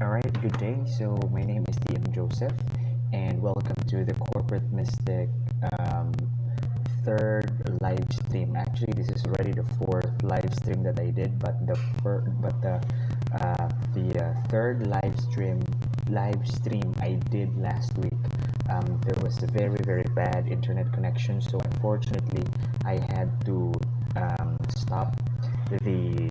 Alright, good day. So, my name is TM Joseph, and welcome to the Corporate Mystic um, third live stream. Actually, this is already the fourth live stream that I did, but the third live stream I did last week. There was a very bad internet connection, so unfortunately, I had to stop the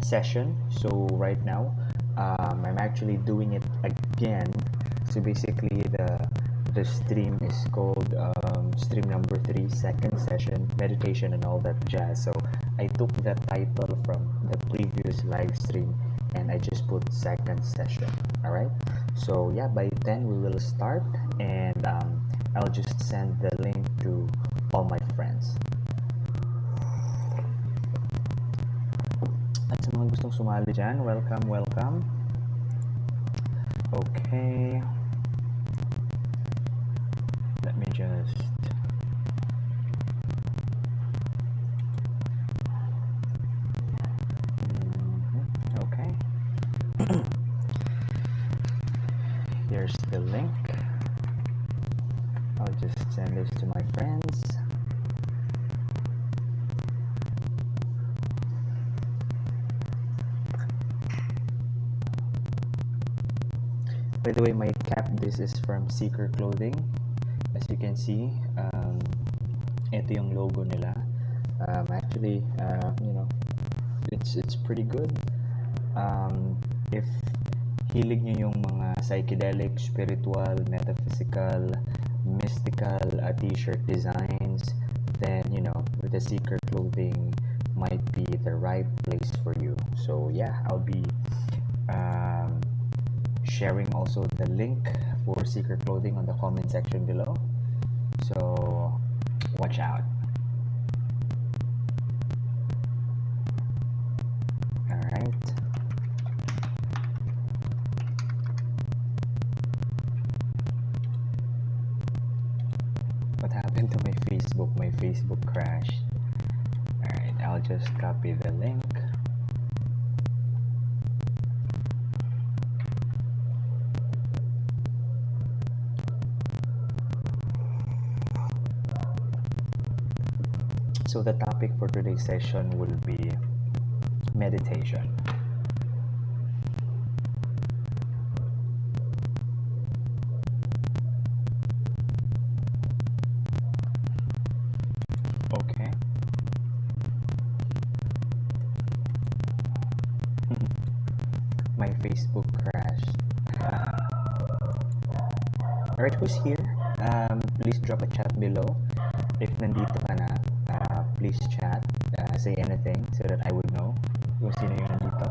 session. So right now, I'm actually doing it again. So basically, the stream is called stream number 3, second session, meditation and all that jazz. So I took the title from the previous live stream and I just put second session. All right. So yeah, by 10 we will start, and I'll just send the link to all my friends. At sa mga gustong sumali dyan, welcome. Okay. Let me just... Okay. Here's the link. I'll just send this to my friends. By the way, my cap, this is from Seeker Clothing. As you can see, ito yung logo nila. Actually, it's pretty good. If hilig nyo yung mga psychedelic, spiritual, metaphysical, mystical t-shirt designs, then the Seeker Clothing might be the right place for you. So yeah, I'll be sharing also the link for Seeker Clothing on the comment section below, so watch out. All right. What happened to my Facebook? My Facebook crashed. All right, I'll just copy the link. So the topic for today's session will be meditation. Okay. My Facebook crashed. Alright, who's here? Please drop a chat below. If nandito ka na, please chat, say anything so that I would know kung sino yung nandito.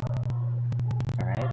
Alright?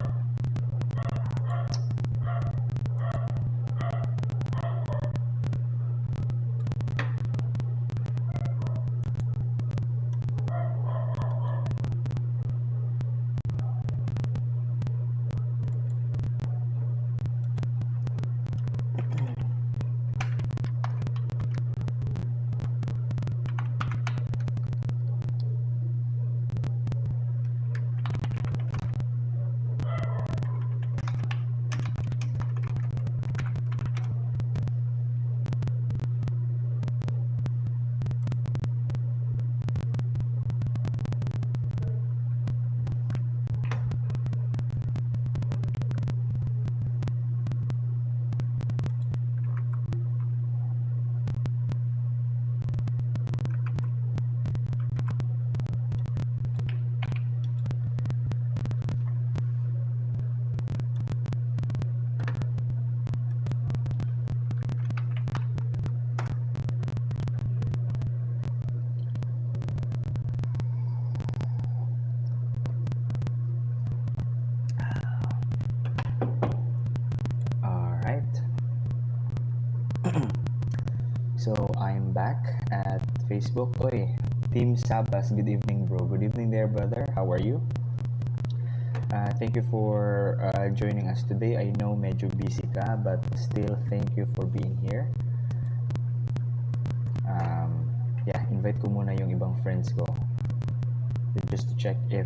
So I'm back at Facebook. Oy, Team Sabas, good evening, bro. Good evening there, brother. How are you? Thank you for joining us today. I know medyo busy ka, but still thank you for being here. Yeah, invite ko muna yung ibang friends ko just to check if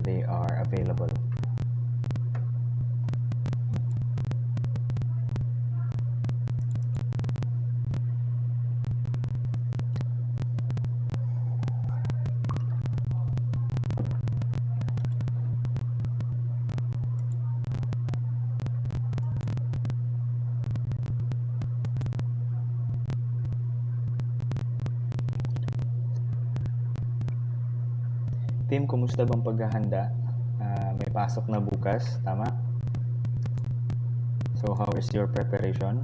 they are available. Team, kumusta bang paghahanda? May pasok na bukas, tama? So, how is your preparation?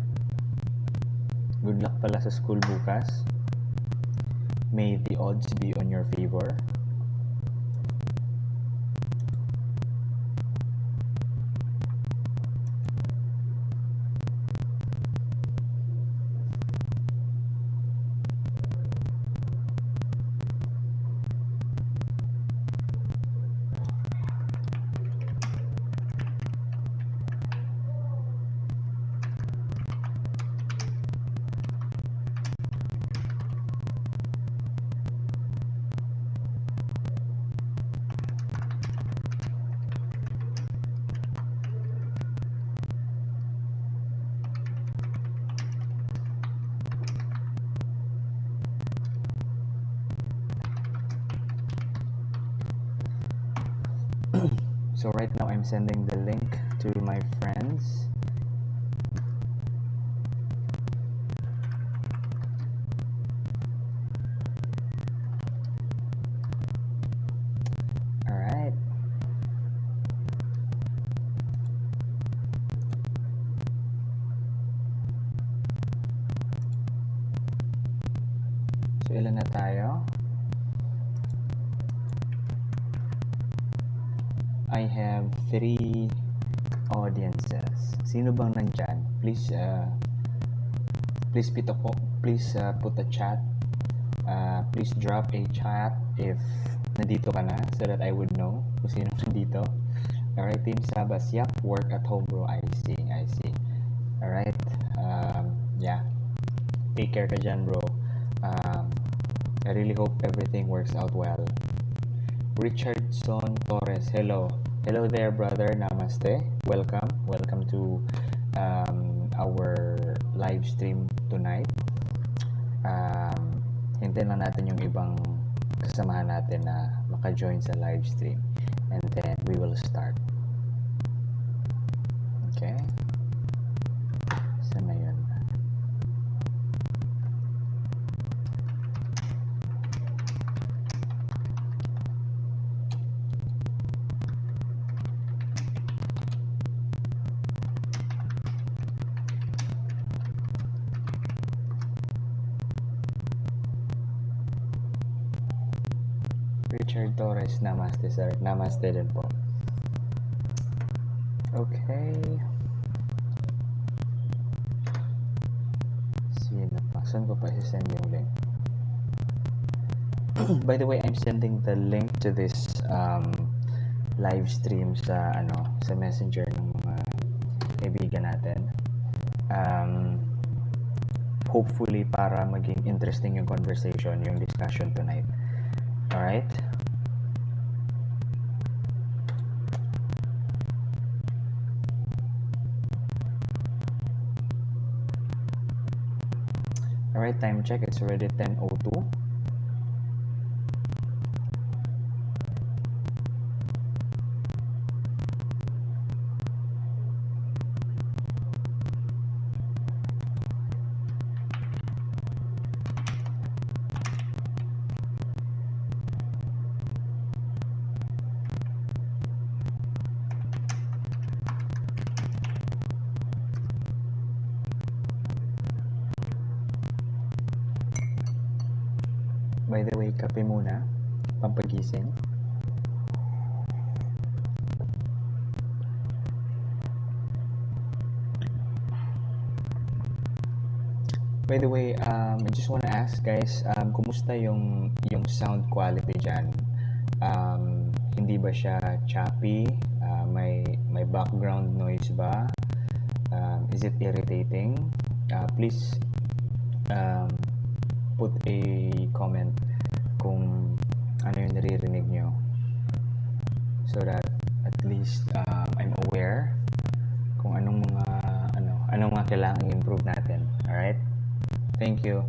Good luck pala sa school bukas. May the odds be on your favor. So right now I'm sending the link to my friends. All right. So ilan na tayo? I have 3 audiences. Sino bang nandyan? Please put a chat. Please drop a chat if nandito ka na so that I would know kung sino nandito. Alright, Team Sabas. Yep, work at home, bro. I see. Alright. Yeah. Take care ka dyan, bro. I really hope everything works out well. Richardson Torres, hello there, brother. Namaste. Welcome to our live stream tonight. Hintayin lang natin yung ibang kasamahan natin na maka-join sa live stream, and then we will start. Okay, saan na yun? Richard Torres, namaste sir. Namaste din po. Okay. Sino pa? Saan ko pa i-send yung link? By the way, I'm sending the link to this live stream sa sa Messenger ng mga kaibigan natin. Hopefully para maging interesting yung conversation, yung discussion tonight. Alright? Alright, time check. It's already 10:02. By the way, kape muna, pampagising. By the way, I just wanna ask guys, kumusta yung sound quality dyan? Hindi ba siya choppy? May background noise ba? Is it irritating? Please put a comment kung ano yung naririnig nyo, so that at least I'm aware kung anong mga kailangang improve natin. Alright? Thank you.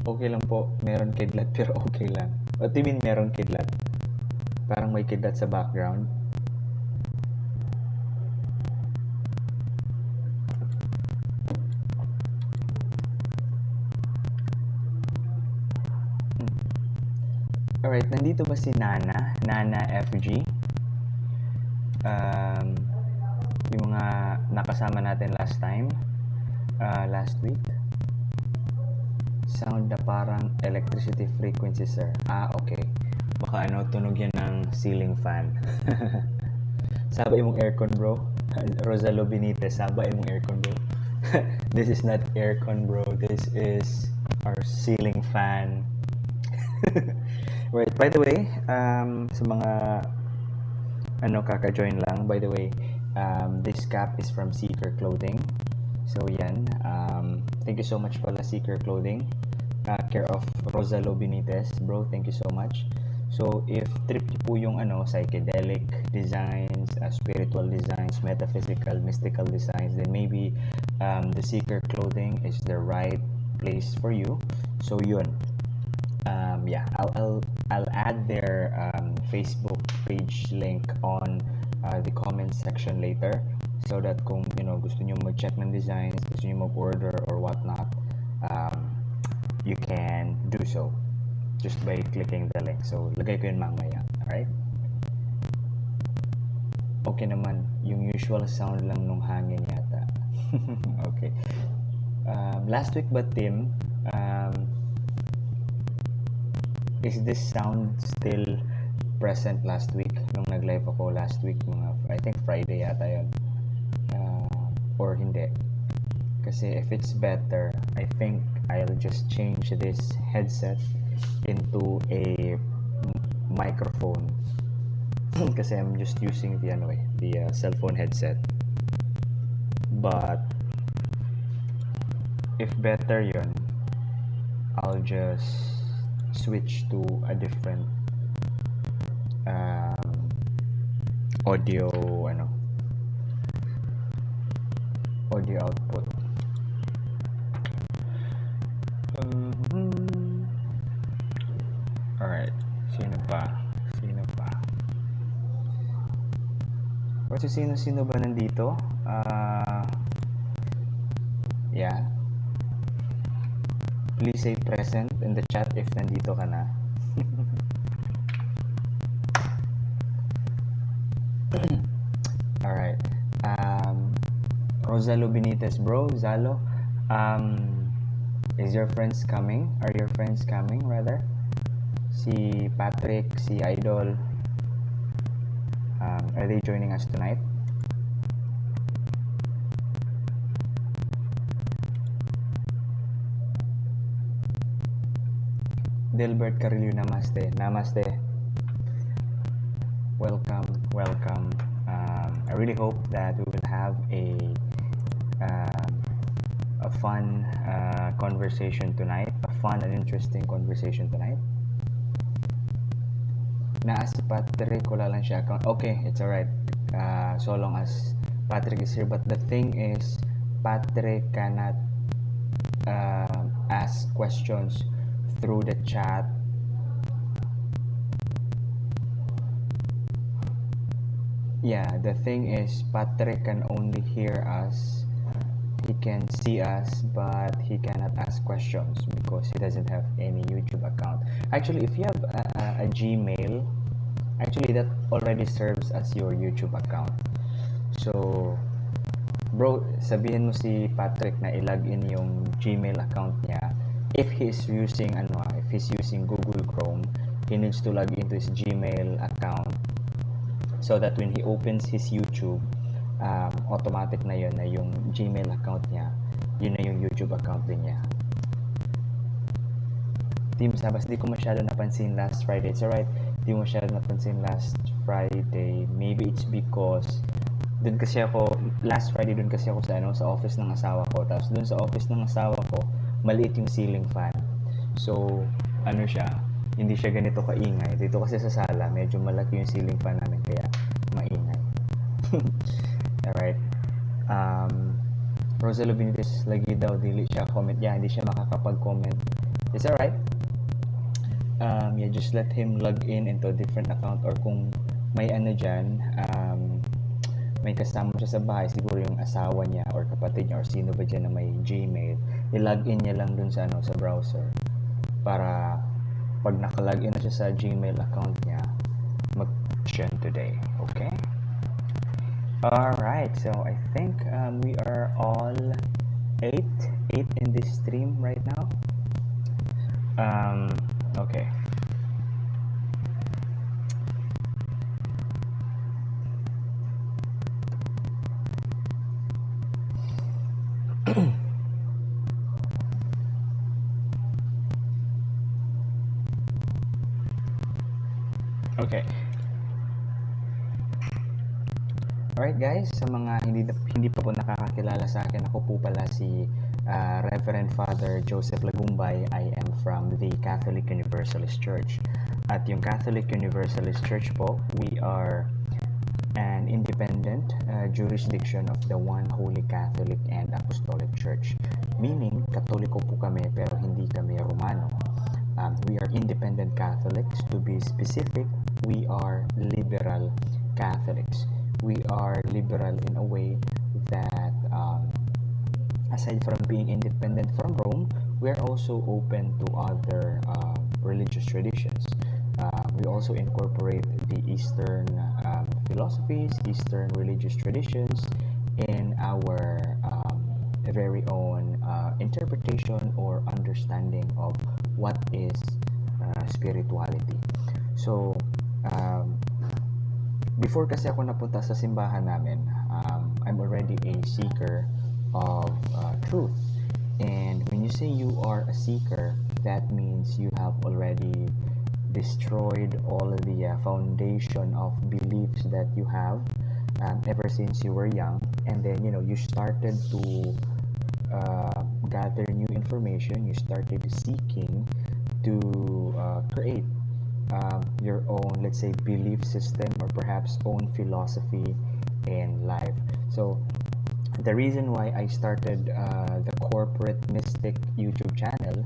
Okay lang po, meron kidlat pero okay lang. What do you mean meron kidlat? Parang may kidlat sa background. Alright, nandito ba si Nana? Nana FG? Um, yung mga nakasama natin last time, last week. Sound na parang electricity frequency, sir. Okay. Baka tunog yan ng ceiling fan. Sabay mong aircon, bro. Rosalo Benitez, sabay mong aircon, bro. This is not aircon, bro. This is our ceiling fan. Right, by the way, sa mga kaka-join lang, by the way, this cap is from Seeker Clothing. So yan, thank you so much pala Seeker Clothing, care of Rosalo Benitez, bro, thank you so much. So if trip niyo po yung psychedelic designs, spiritual designs, metaphysical, mystical designs, then maybe the Seeker Clothing is the right place for you. So yun, yeah, I'll add their Facebook page link on the comment section later, so that kung gusto niyo mag-check ng designs, gusto niyo mag-order or whatnot, you can do so just by clicking the link. So lagay ko yun mamaya. Alright, okay naman, yung usual sound lang nung hangin yata. Okay, last week ba, Tim, is this sound still present last week nung nag-live ako last week, mga I think Friday yata yun, or hindi? Kasi if it's better, I think I'll just change this headset into a microphone kasi I'm just using the cell phone headset. But if better yun, I'll just switch to a different audio output. Alright, sino pa? Sino ba nandito? Yeah, please say present in the chat if nandito ka na. Alright, Rosalo Benitez, bro, Zalo, is your friends coming? Are your friends coming, rather? Si Patrick, si Idol, are they joining us tonight? Delbert Carillo, namaste. Welcome. I really hope that we will have a fun conversation tonight, a fun and interesting conversation tonight. Si Patrick, wala lang siya account. Okay, it's alright. So long as Patrick is here. But the thing is, Patrick cannot ask questions through the chat. Yeah, the thing is, Patrick can only hear us. He can see us, but he cannot ask questions because he doesn't have any YouTube account. Actually, if you have a Gmail, actually that already serves as your YouTube account. So, bro, sabihin mo si Patrick na i-login yung Gmail account niya. If he's using Google Chrome, he needs to log into his Gmail account, so that when he opens his YouTube, automatic na yun na yung Gmail account niya, yun na yung YouTube account din niya. Team Sabas, di ko masyado napansin last Friday. It's alright, di mo masyado napansin last Friday. Maybe it's because last Friday dun kasi ako sa office ng asawa ko. Tapos dun sa office ng asawa ko, maliit yung ceiling fan. So, hindi siya ganito kaingay. Dito kasi sa sala, medyo malaki yung ceiling fan namin, kaya maingay. Alright. Rosalo Benitez, lagi daw, dili siya comment. Yeah, hindi siya makakapag-comment. It's alright. Yeah, just let him log in into a different account, or kung may dyan, may kasama siya sa bahay, siguro yung asawa niya or kapatid niya or sino ba dyan na may Gmail, i-log in niya lang dun sa sa browser para Pag nakalagin na siya sa Gmail account niya, mag-send today. Okay? Alright, so I think we are all eight in this stream right now. Okay. Okay. Alright guys, sa mga hindi pa po nakakakilala sa akin, ako po pala si Reverend Father Joseph Lagumbay. I am from the Catholic Universalist Church. At yung Catholic Universalist Church po, we are an independent jurisdiction of the one Holy Catholic and Apostolic Church. Meaning, Katoliko po kami pero hindi kami Romano. We are independent Catholics. To be specific, we are liberal Catholics. We are liberal in a way that aside from being independent from Rome, we are also open to other religious traditions. We also incorporate the Eastern philosophies, Eastern religious traditions in our very own interpretation or understanding of what is spirituality. So, before kasi ako napunta sa simbahan namin, I'm already a seeker of truth. And when you say you are a seeker, that means you have already destroyed all of the foundation of beliefs that you have ever since you were young. And then, you started to gather new information. You started seeking to create your own, let's say, belief system or perhaps own philosophy in life. So the reason why I started the Corporate Mystic YouTube channel,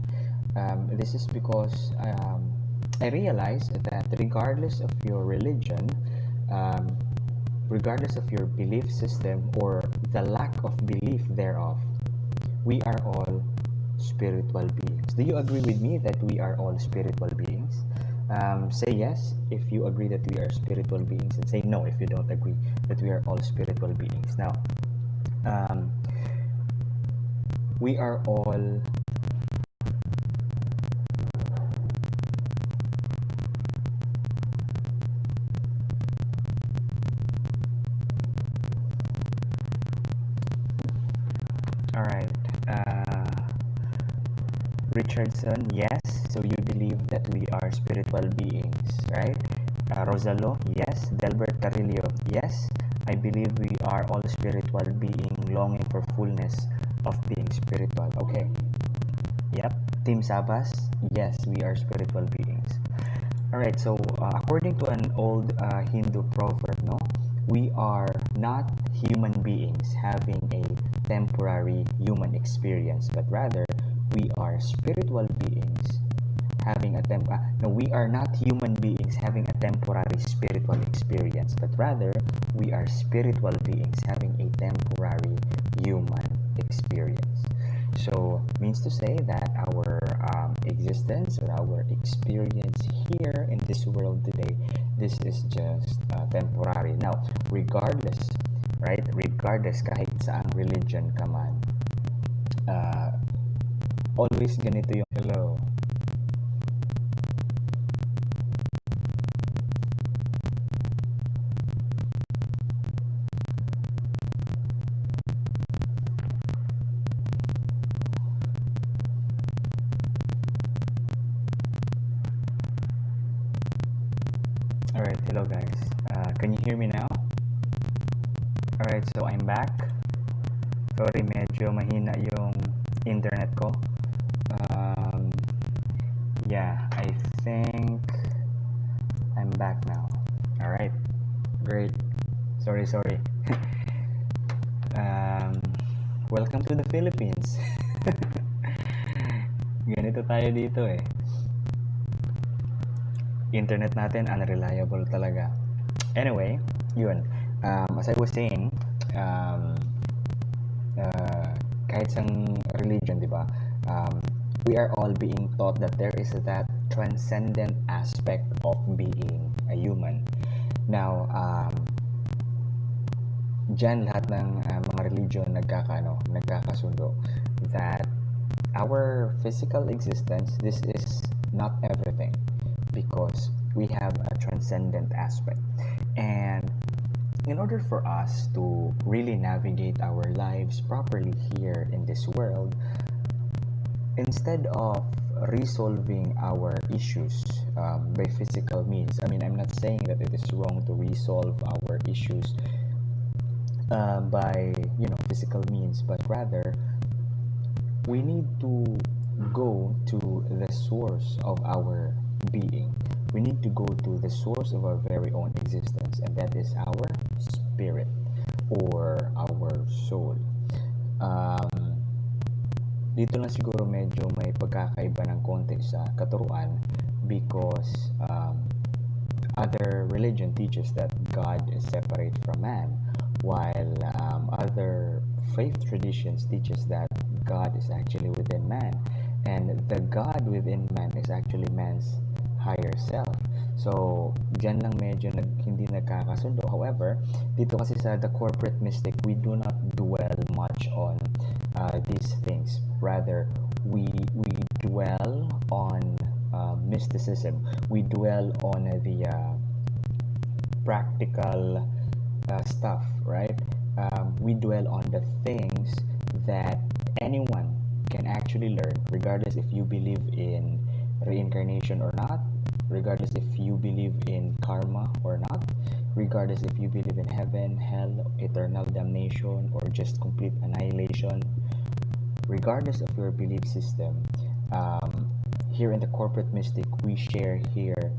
this is because I realized that regardless of your religion, regardless of your belief system or the lack of belief thereof, we are all spiritual beings. Do you agree with me that we are all spiritual beings? Say yes if you agree that we are spiritual beings, and say no if you don't agree that we are all spiritual beings. Now, we are all right. Richardson, yes. So you believe that we are spiritual beings, right? Rosalo, yes. Delbert Carillo, yes. I believe we are all spiritual being longing for fullness of being spiritual. Okay. Yep. Team Sabas, yes, we are spiritual beings. Alright, so according to an old Hindu proverb, no, we are not human beings having a temporary human experience, but rather we are spiritual beings having a we are not human beings having a temporary spiritual experience, but rather we are spiritual beings having a temporary human experience. So means to say that our existence or our experience here in this world today, this is just temporary. Now, regardless, right? Regardless kahit saang religion ka man, always ganito yung hello. Alright, hello guys. Can you hear me now? Alright, so I'm back. Sorry, medyo mahina yung internet ko. Yeah, I think I'm back now. Alright, great. Sorry. Welcome to the Philippines. Ganito tayo dito eh. Internet natin unreliable talaga. Anyway, yun. As I was saying, kahit sang religion, di ba? We are all being taught that there is that transcendent aspect of being a human. Now, dyan lahat ng mga religion nagkakasundo that our physical existence, this is not everything, because we have a transcendent aspect. And in order for us to really navigate our lives properly here in this world, instead of resolving our issues by physical means, I mean, I'm not saying that it is wrong to resolve our issues by physical means, but rather we need to go to the source of our being. We need to go to the source of our very own existence, and that is our spirit or our soul. Dito lang siguro medyo may pagkakaiba ng konti sa katuruan, because other religion teaches that God is separate from man, while other faith traditions teaches that God is actually within man, and the God within man is actually man's higher self. So, dyan lang medyo hindi nagkakasundo. However, dito kasi sa The Corporate Mystic, we do not dwell much on these things. Rather, we dwell on mysticism. We dwell on the practical stuff, right? We dwell on the things that anyone can actually learn, regardless if you believe in reincarnation or not, regardless if you believe in karma or not, regardless if you believe in heaven, hell, eternal damnation, or just complete annihilation, regardless of your belief system. Here in the Corporate Mystic, we share here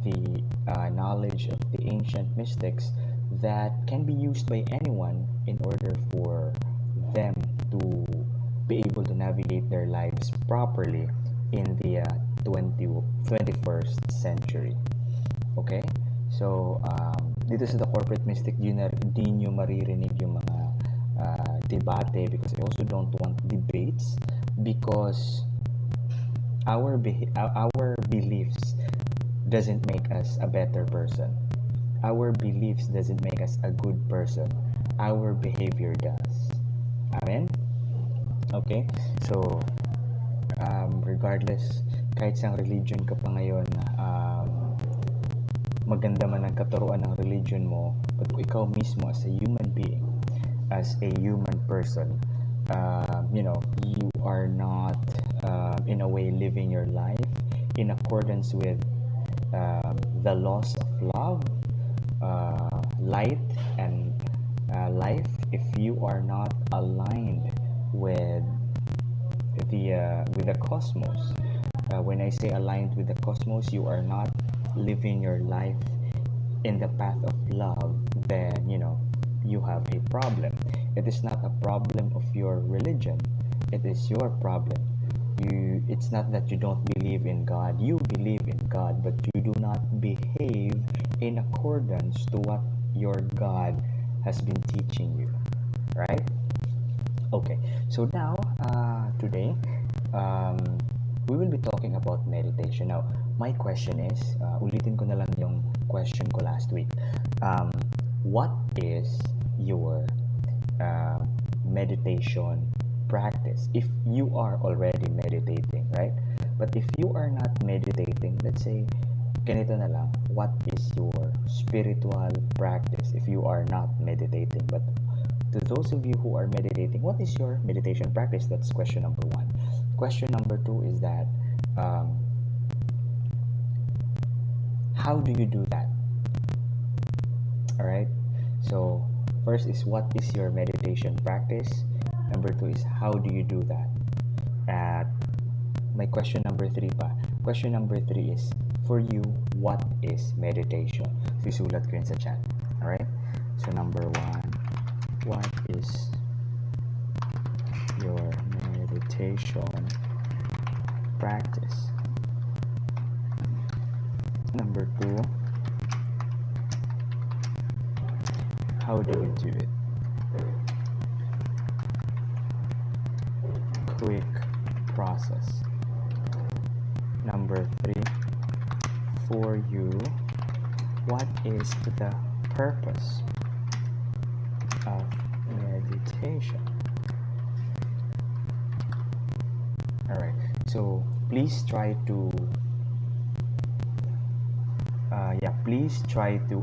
the knowledge of the ancient mystics that can be used by anyone in order for them to be able to navigate their lives properly in the 21st century. Okay? So, dito sa The Corporate Mystic, di nyo maririnig yung mga debate, because I also don't want debates, because our beliefs doesn't make us a better person. Our beliefs doesn't make us a good person. Our behavior does. Amen? Okay? So, regardless, kahit sang religion ka pa ngayon, maganda man ang katuruan ng religion mo, but ikaw mismo as a human being, as a human person, you are not in a way living your life in accordance with the laws of love, light, and life. If you are not aligned with the cosmos, when I say aligned with the cosmos, you are not living your life in the path of love, then you have a problem. It is not a problem of your religion, it is your problem. It's not that you don't believe in God. You believe in God, but you do not behave in accordance to what your God has been teaching you, right? Okay, so now today we will be talking about meditation. Now, my question is, ulitin ko na lang yung question ko last week. What is your meditation practice? If you are already meditating, right? But if you are not meditating, let's say, ganito na lang, what is your spiritual practice if you are not meditating? But to those of you who are meditating, what is your meditation practice? That's question number 1. Question number 2 is that, how do you do that? All right. So first is, what is your meditation practice? Number 2 is, how do you do that? At my question number 3 pa. Question number 3 is, for you, what is meditation? Susulat ko yun sa chat. All right. So number 1, what is your meditation practice? Number 2, how do you do it? Quick process. Number 3, for you, what is the purpose of meditation? All right, so please try to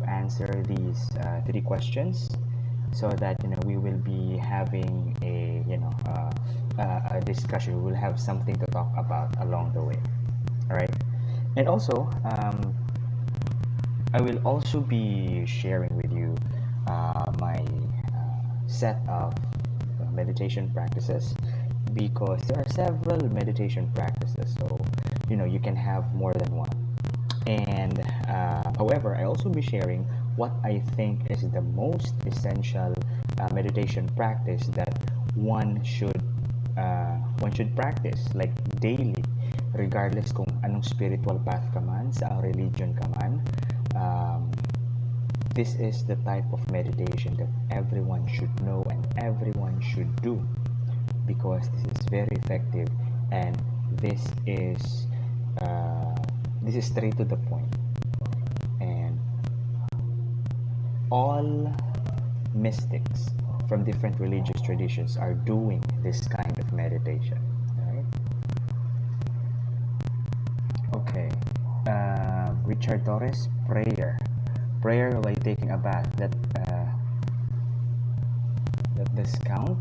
answer these three questions, so that we will be having a discussion. We will have something to talk about along the way. All right, and also I will also be sharing with you my set of meditation practices, because there are several meditation practices, so you can have more than one. And however, I also be sharing what I think is the most essential meditation practice that one should practice like daily, regardless kung anong spiritual path ka man, sa religion ka man. This is the type of meditation that everyone should know and everyone should do, because this is very effective, and this is straight to the point, and all mystics from different religious traditions are doing this kind of meditation. Right? Okay. Richard Torres, prayer while taking a bath, that does count?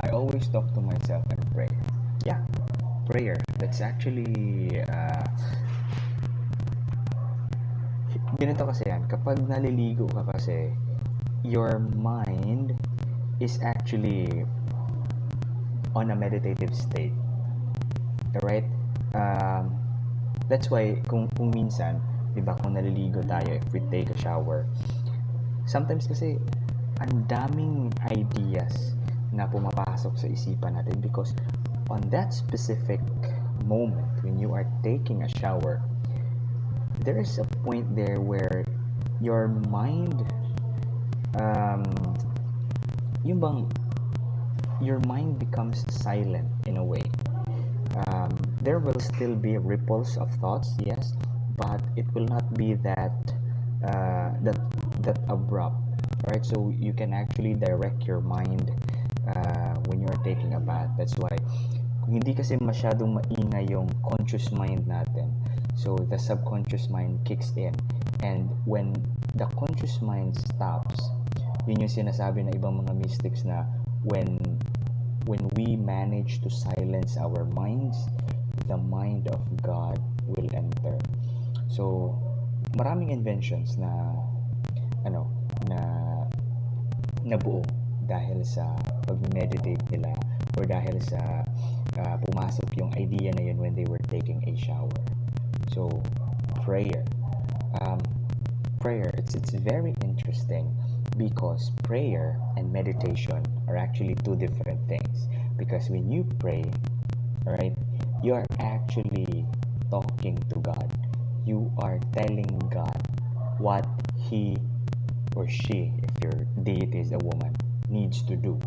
I always talk to myself and pray. Yeah, prayer, that's actually ganito kasi yan, kapag naliligo ka kasi, your mind is actually on a meditative state. Alright? That's why kung minsan, diba, kung naliligo tayo, if we take a shower, sometimes kasi ang daming ideas na pumapasok sa isipan natin, because on that specific moment when you are taking a shower, there is a point there where your mind your mind becomes silent in a way. There will still be ripples of thoughts, yes, but it will not be that abrupt, right? So you can actually direct your mind when you are taking a bath. That's why kung hindi kasi masyadong maingay yung conscious mind natin, so the subconscious mind kicks in, and when the conscious mind stops, yun yung sinasabi ng ibang mga mystics na when we manage to silence our minds, the mind of God will enter. So maraming inventions na nabuo dahil sa pag-meditate nila, or dahil sa pumasok yung idea na yun when they were taking a shower. So prayer, it's very interesting, because prayer and meditation are actually two different things. Because when you pray, right, you are actually talking to God. You are telling God what he or she, if your deity is a woman, needs to do.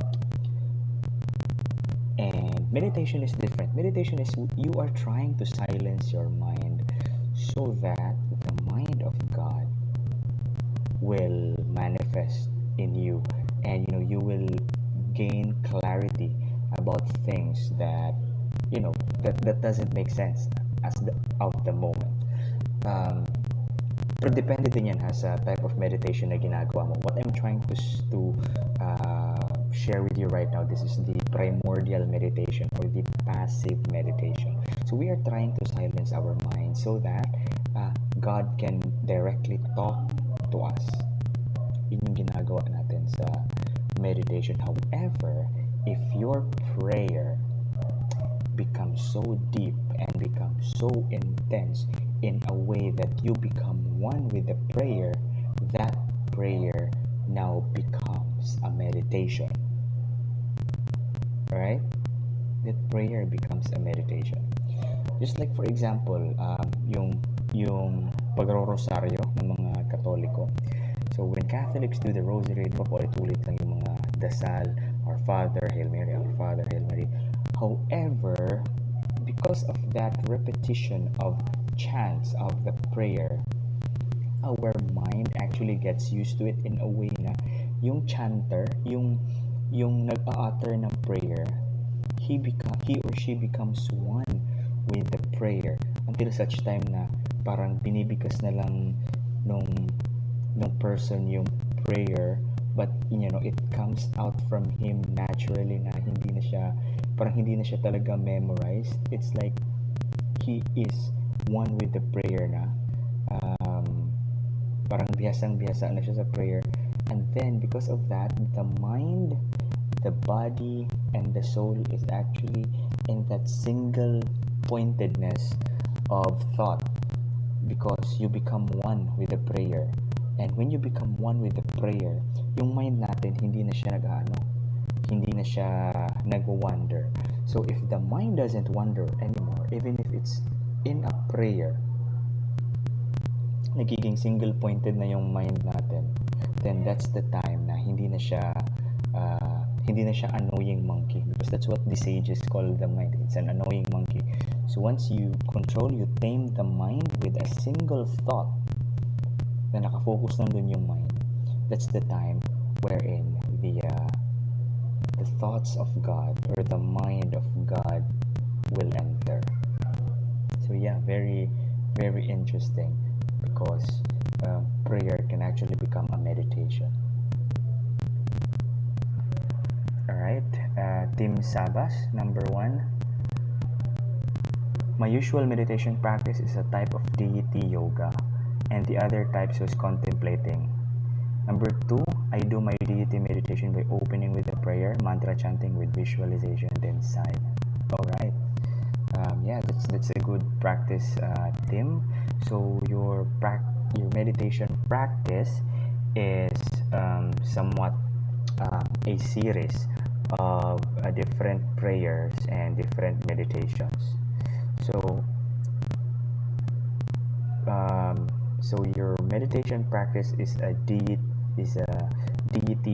And meditation is different. Meditation is you are trying to silence your mind so that the mind of God will manifest in you, and you will gain clarity about things that that doesn't make sense of the moment. Pero depende din yan sa type of meditation na ginagawa mo. What I'm trying to share with you right now, this is the primordial meditation, or the passive meditation. So we are trying to silence our mind so that God can directly talk to us. Yun yung ginagawa natin sa meditation. However, if your prayer becomes so deep and becomes so intense in a way that you become one with the prayer, that prayer now becomes a meditation. Right? That prayer becomes a meditation. Just like, for example, yung pagro-rosaryo ng mga Katoliko. So when Catholics do the rosary, paulit-ulit lang yung mga dasal, Our Father, Hail Mary, Our Father, Hail Mary. However, because because of that repetition of chants of the prayer, our mind actually gets used to it in a way na yung chanter, yung nag-a-utter ng prayer, he or she becomes one with the prayer until such time na parang binibigkas na lang nung person yung prayer, but it comes out from him naturally na hindi na siya talaga memorized. It's like he is one with the prayer na. Parang bihasang-bihasa na siya sa prayer. And then, because of that, the mind, the body, and the soul is actually in that single pointedness of thought, because you become one with the prayer. And when you become one with the prayer, yung mind natin hindi na siya nag-wander. So if the mind doesn't wander anymore, even if it's in a prayer, nagiging single-pointed na yung mind natin, then that's the time na hindi na siya annoying monkey, because that's what the sages call the mind. It's an annoying monkey. So once you tame the mind with a single thought, na nakafocus lang dun yung mind, that's the time wherein the thoughts of God or the mind of God will enter. So yeah, very, very interesting, because prayer can actually become a meditation. Alright, Tim Sabas, number 1. My usual meditation practice is a type of deity yoga, and the other types was contemplating. Number 2, I do my deity meditation by opening with a prayer, mantra chanting with visualization, then silent. Alright. Yeah, that's a good practice, Tim. So your meditation practice is somewhat a series of different prayers and different meditations. So your meditation practice is a deity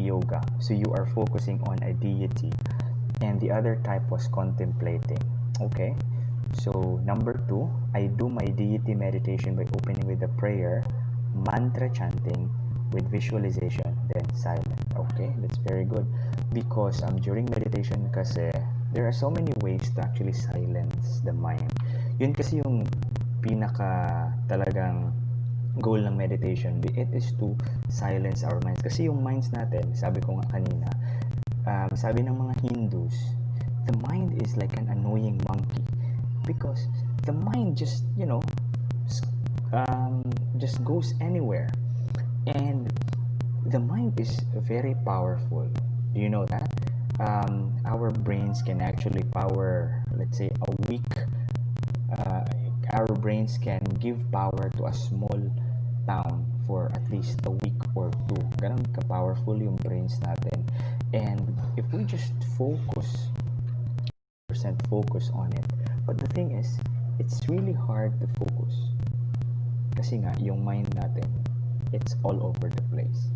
yoga. So you are focusing on a deity, and the other type was contemplating. Okay. So number 2, I do my deity meditation by opening with a prayer, mantra chanting with visualization, then silent. Okay, that's very good, because during meditation kasi there are so many ways to actually silence the mind. Yun kasi yung pinaka talagang goal ng meditation. It is to silence our minds, kasi yung minds natin, sabi ko nga kanina, sabi ng mga Hindus, the mind is like an annoying monkey, because the mind just goes anywhere, and the mind is very powerful. Do you know that? Our brains can actually power, let's say, a weak our brains can give power to a small town for at least a week or two. Ganun ka-powerful yung brains natin. And if we just focus on it, but the thing is, it's really hard to focus. Kasi nga, yung mind natin, it's all over the place.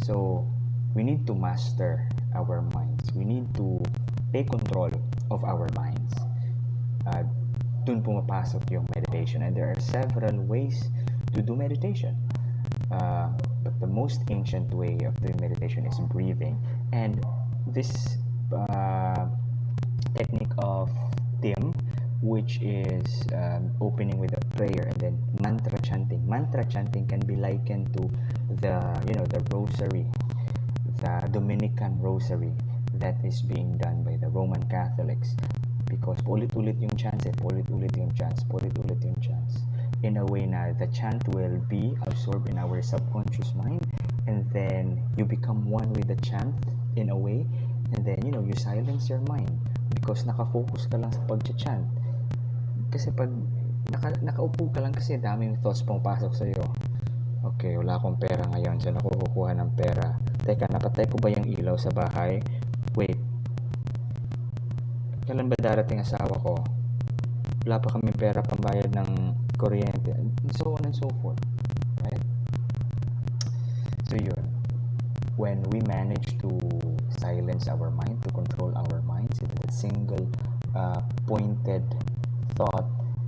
So, we need to master our minds. We need to take control of our minds. Dun pumapasok yung meditation, and there are several ways to do meditation, but the most ancient way of doing meditation is breathing, and this technique of Tim, which is opening with a prayer and then mantra chanting. Mantra chanting can be likened to the rosary, the Dominican rosary that is being done by the Roman Catholics, because paulit-ulit yung chants, in a way na the chant will be absorbed in our subconscious mind, and then you become one with the chant in a way, and then you silence your mind because nakafocus ka lang sa pag-chant. Kasi pag nakaupo ka lang, kasi daming thoughts pong pasok sa iyo. Okay, wala akong pera ngayon, saan ako kukuha ng pera? Teka, napatay ko ba yung ilaw sa bahay? Wait, kailan ba darating asawa ko? Wala pa kami pera pambayad ng kuryente, and so on and so forth, right? So yun, when we manage to silence our mind, to control our minds in a single pointed thought,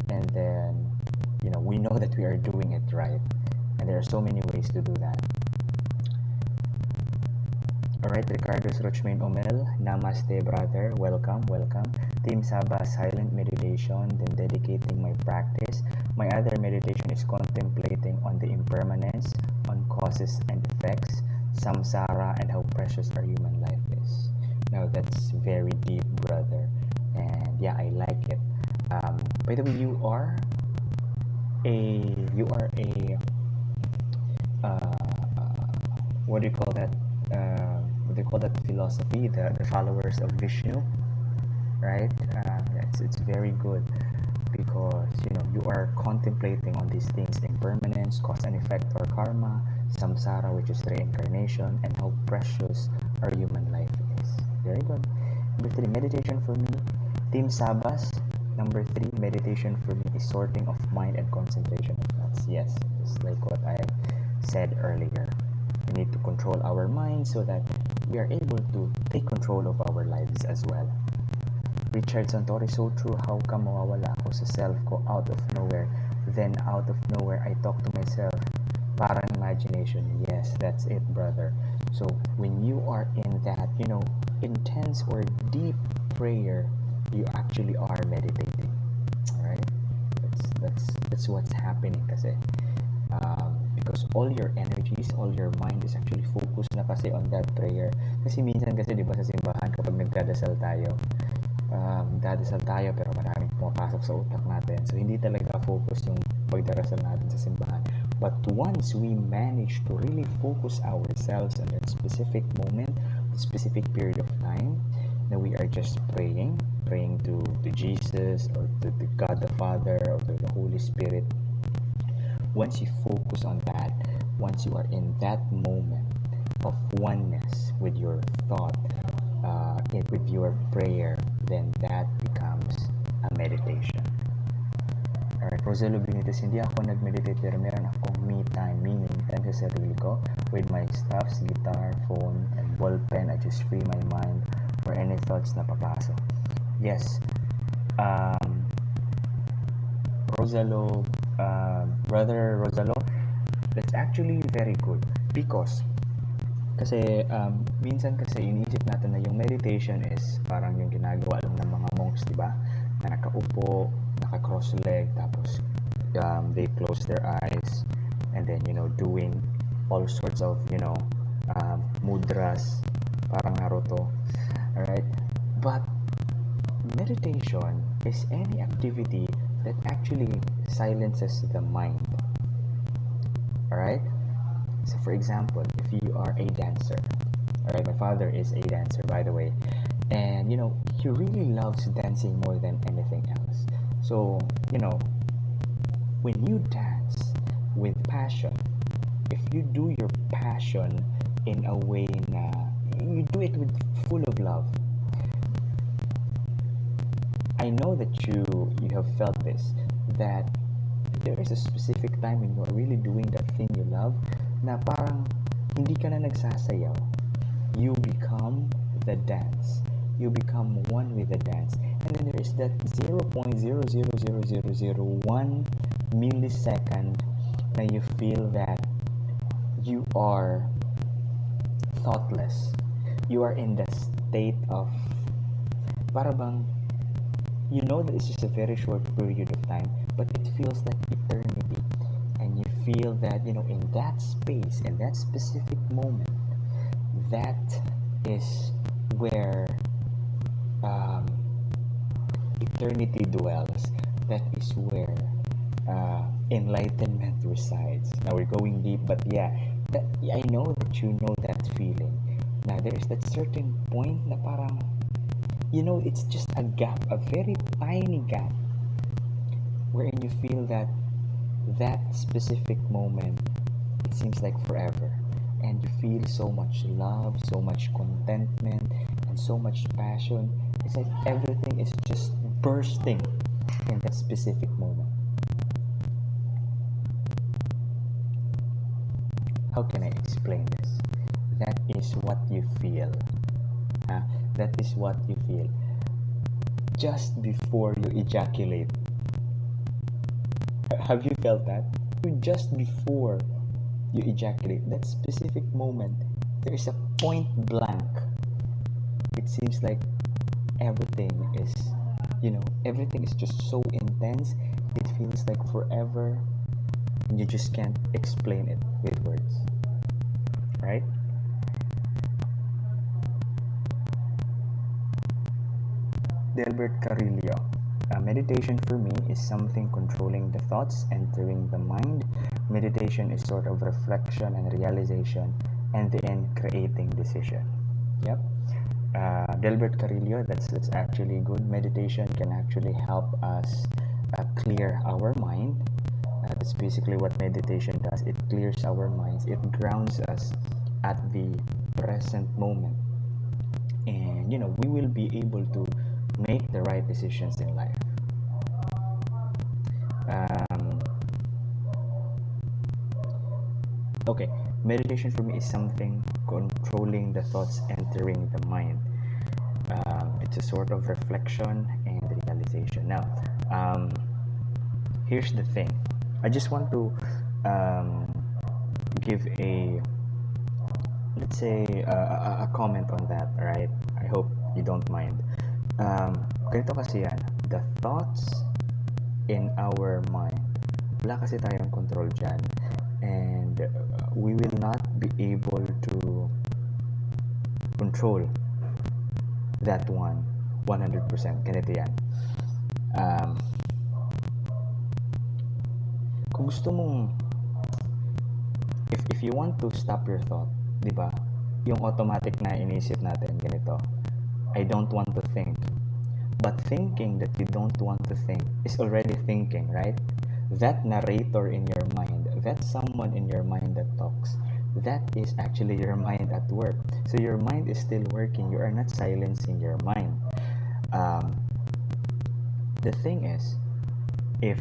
and then we know that we are doing it right, and there are so many ways to do that. Alright, Ricardo Rochmain Omel, Namaste brother, welcome. Team Saba, silent meditation, then dedicating my practice. My other meditation is contemplating on the impermanence, on causes and effects, samsara, and how precious our human life is. Now that's very deep, brother, and yeah, I like it. By the way, you are a what do you call that? What do you call that philosophy? The followers of Vishnu, right? It's very good because you are contemplating on these things: impermanence, cause and effect, or karma, samsara, which is reincarnation, and how precious our human life is. Very good. Number 3, meditation for me. Team Sabas. Number 3, meditation for me is sorting of mind and concentration of thoughts. Yes, just like what I said earlier. We need to control our mind so that we are able to take control of our lives as well. Richard Santori, so true. How come mawawala ako sa self ko out of nowhere? Then out of nowhere, I talk to myself. Parang imagination. Yes, that's it, brother. So when you are in that, intense or deep prayer, you actually are meditating. Alright? That's what's happening kasi. Because all your energies, all your mind is actually focused na kasi on that prayer. Kasi minsan kasi, di ba, sa simbahan kapag nagdadasal tayo pero maraming pumapasok sa utak natin. So, hindi talaga focus yung pagdarasal natin sa simbahan. But once we manage to really focus ourselves on that specific moment, specific period of time, that we are just praying to Jesus or to God the Father or to the Holy Spirit. Once you focus on that, once you are in that moment of oneness with your thought, with your prayer, then that becomes a meditation. Alright, Rosello Benitez, hindi ako nag-meditate pero meron akong me time, meaning time sa sarili ko with my stuffs, guitar, phone, and ball pen. I just free my mind for any thoughts na papasok. Yes, Rosello, brother Rosello, that's actually very good because kasi minsan kasi iniisip natin na yung meditation is parang yung ginagawa lang ng mga monks, di ba? Na nakaupo, naka-cross leg, tapos they close their eyes and then doing all sorts of mudras, parang Naruto. Alright, but meditation is any activity that actually silences the mind. Alright? So for example, if you are a dancer, alright, my father is a dancer, by the way, and he really loves dancing more than anything else. So when you dance with passion, if you do your passion in a way na you do it with full of love, I know that you have felt this, that there is a specific time when you are really doing that thing you love na parang hindi ka na nagsasayaw. You become the dance. You become one with the dance. And then there is that 0.000001 millisecond na you feel that you are thoughtless. You are in the state of parang that it's just a very short period of time, but it feels like eternity. And you feel that, in that space, in that specific moment, that is where eternity dwells. That is where enlightenment resides. Now we're going deep, but I know that you know that feeling. Now there's that certain point na parang it's just a gap, a very tiny gap, wherein you feel that specific moment, it seems like forever, and you feel so much love, so much contentment, and so much passion. It's like everything is just bursting in that specific moment. How can I explain this? That is what you feel. That is what you feel just before you ejaculate. Have you felt that? Just before you ejaculate, that specific moment, there is a point blank. It seems like everything is, everything is just so intense. It feels like forever, and you just can't explain it with words, right? Delbert Carrillo. Meditation for me is something controlling the thoughts entering the mind. Meditation is sort of reflection and realization, and the end creating decision. Yep. Delbert Carrillo, that's actually good. Meditation can actually help us clear our mind. That's basically what meditation does. It clears our minds. It grounds us at the present moment, and we will be able to make the right decisions in life. Okay, meditation for me is something controlling the thoughts entering the mind. It's a sort of reflection and realization. Now, here's the thing. I just want to give let's say, a comment on that, right? I hope you don't mind. Ganito kasi yan, the thoughts in our mind, wala kasi tayong control dyan, and we will not be able to control that 100%. Ganito yan. Kung gusto mong, if you want to stop your thought, di ba? Yung automatic na inisip natin, ganito. I don't want to think. But thinking that you don't want to think is already thinking, right? That narrator in your mind, that someone in your mind that talks, that is actually your mind at work. So your mind is still working. You are not silencing your mind. The thing is, if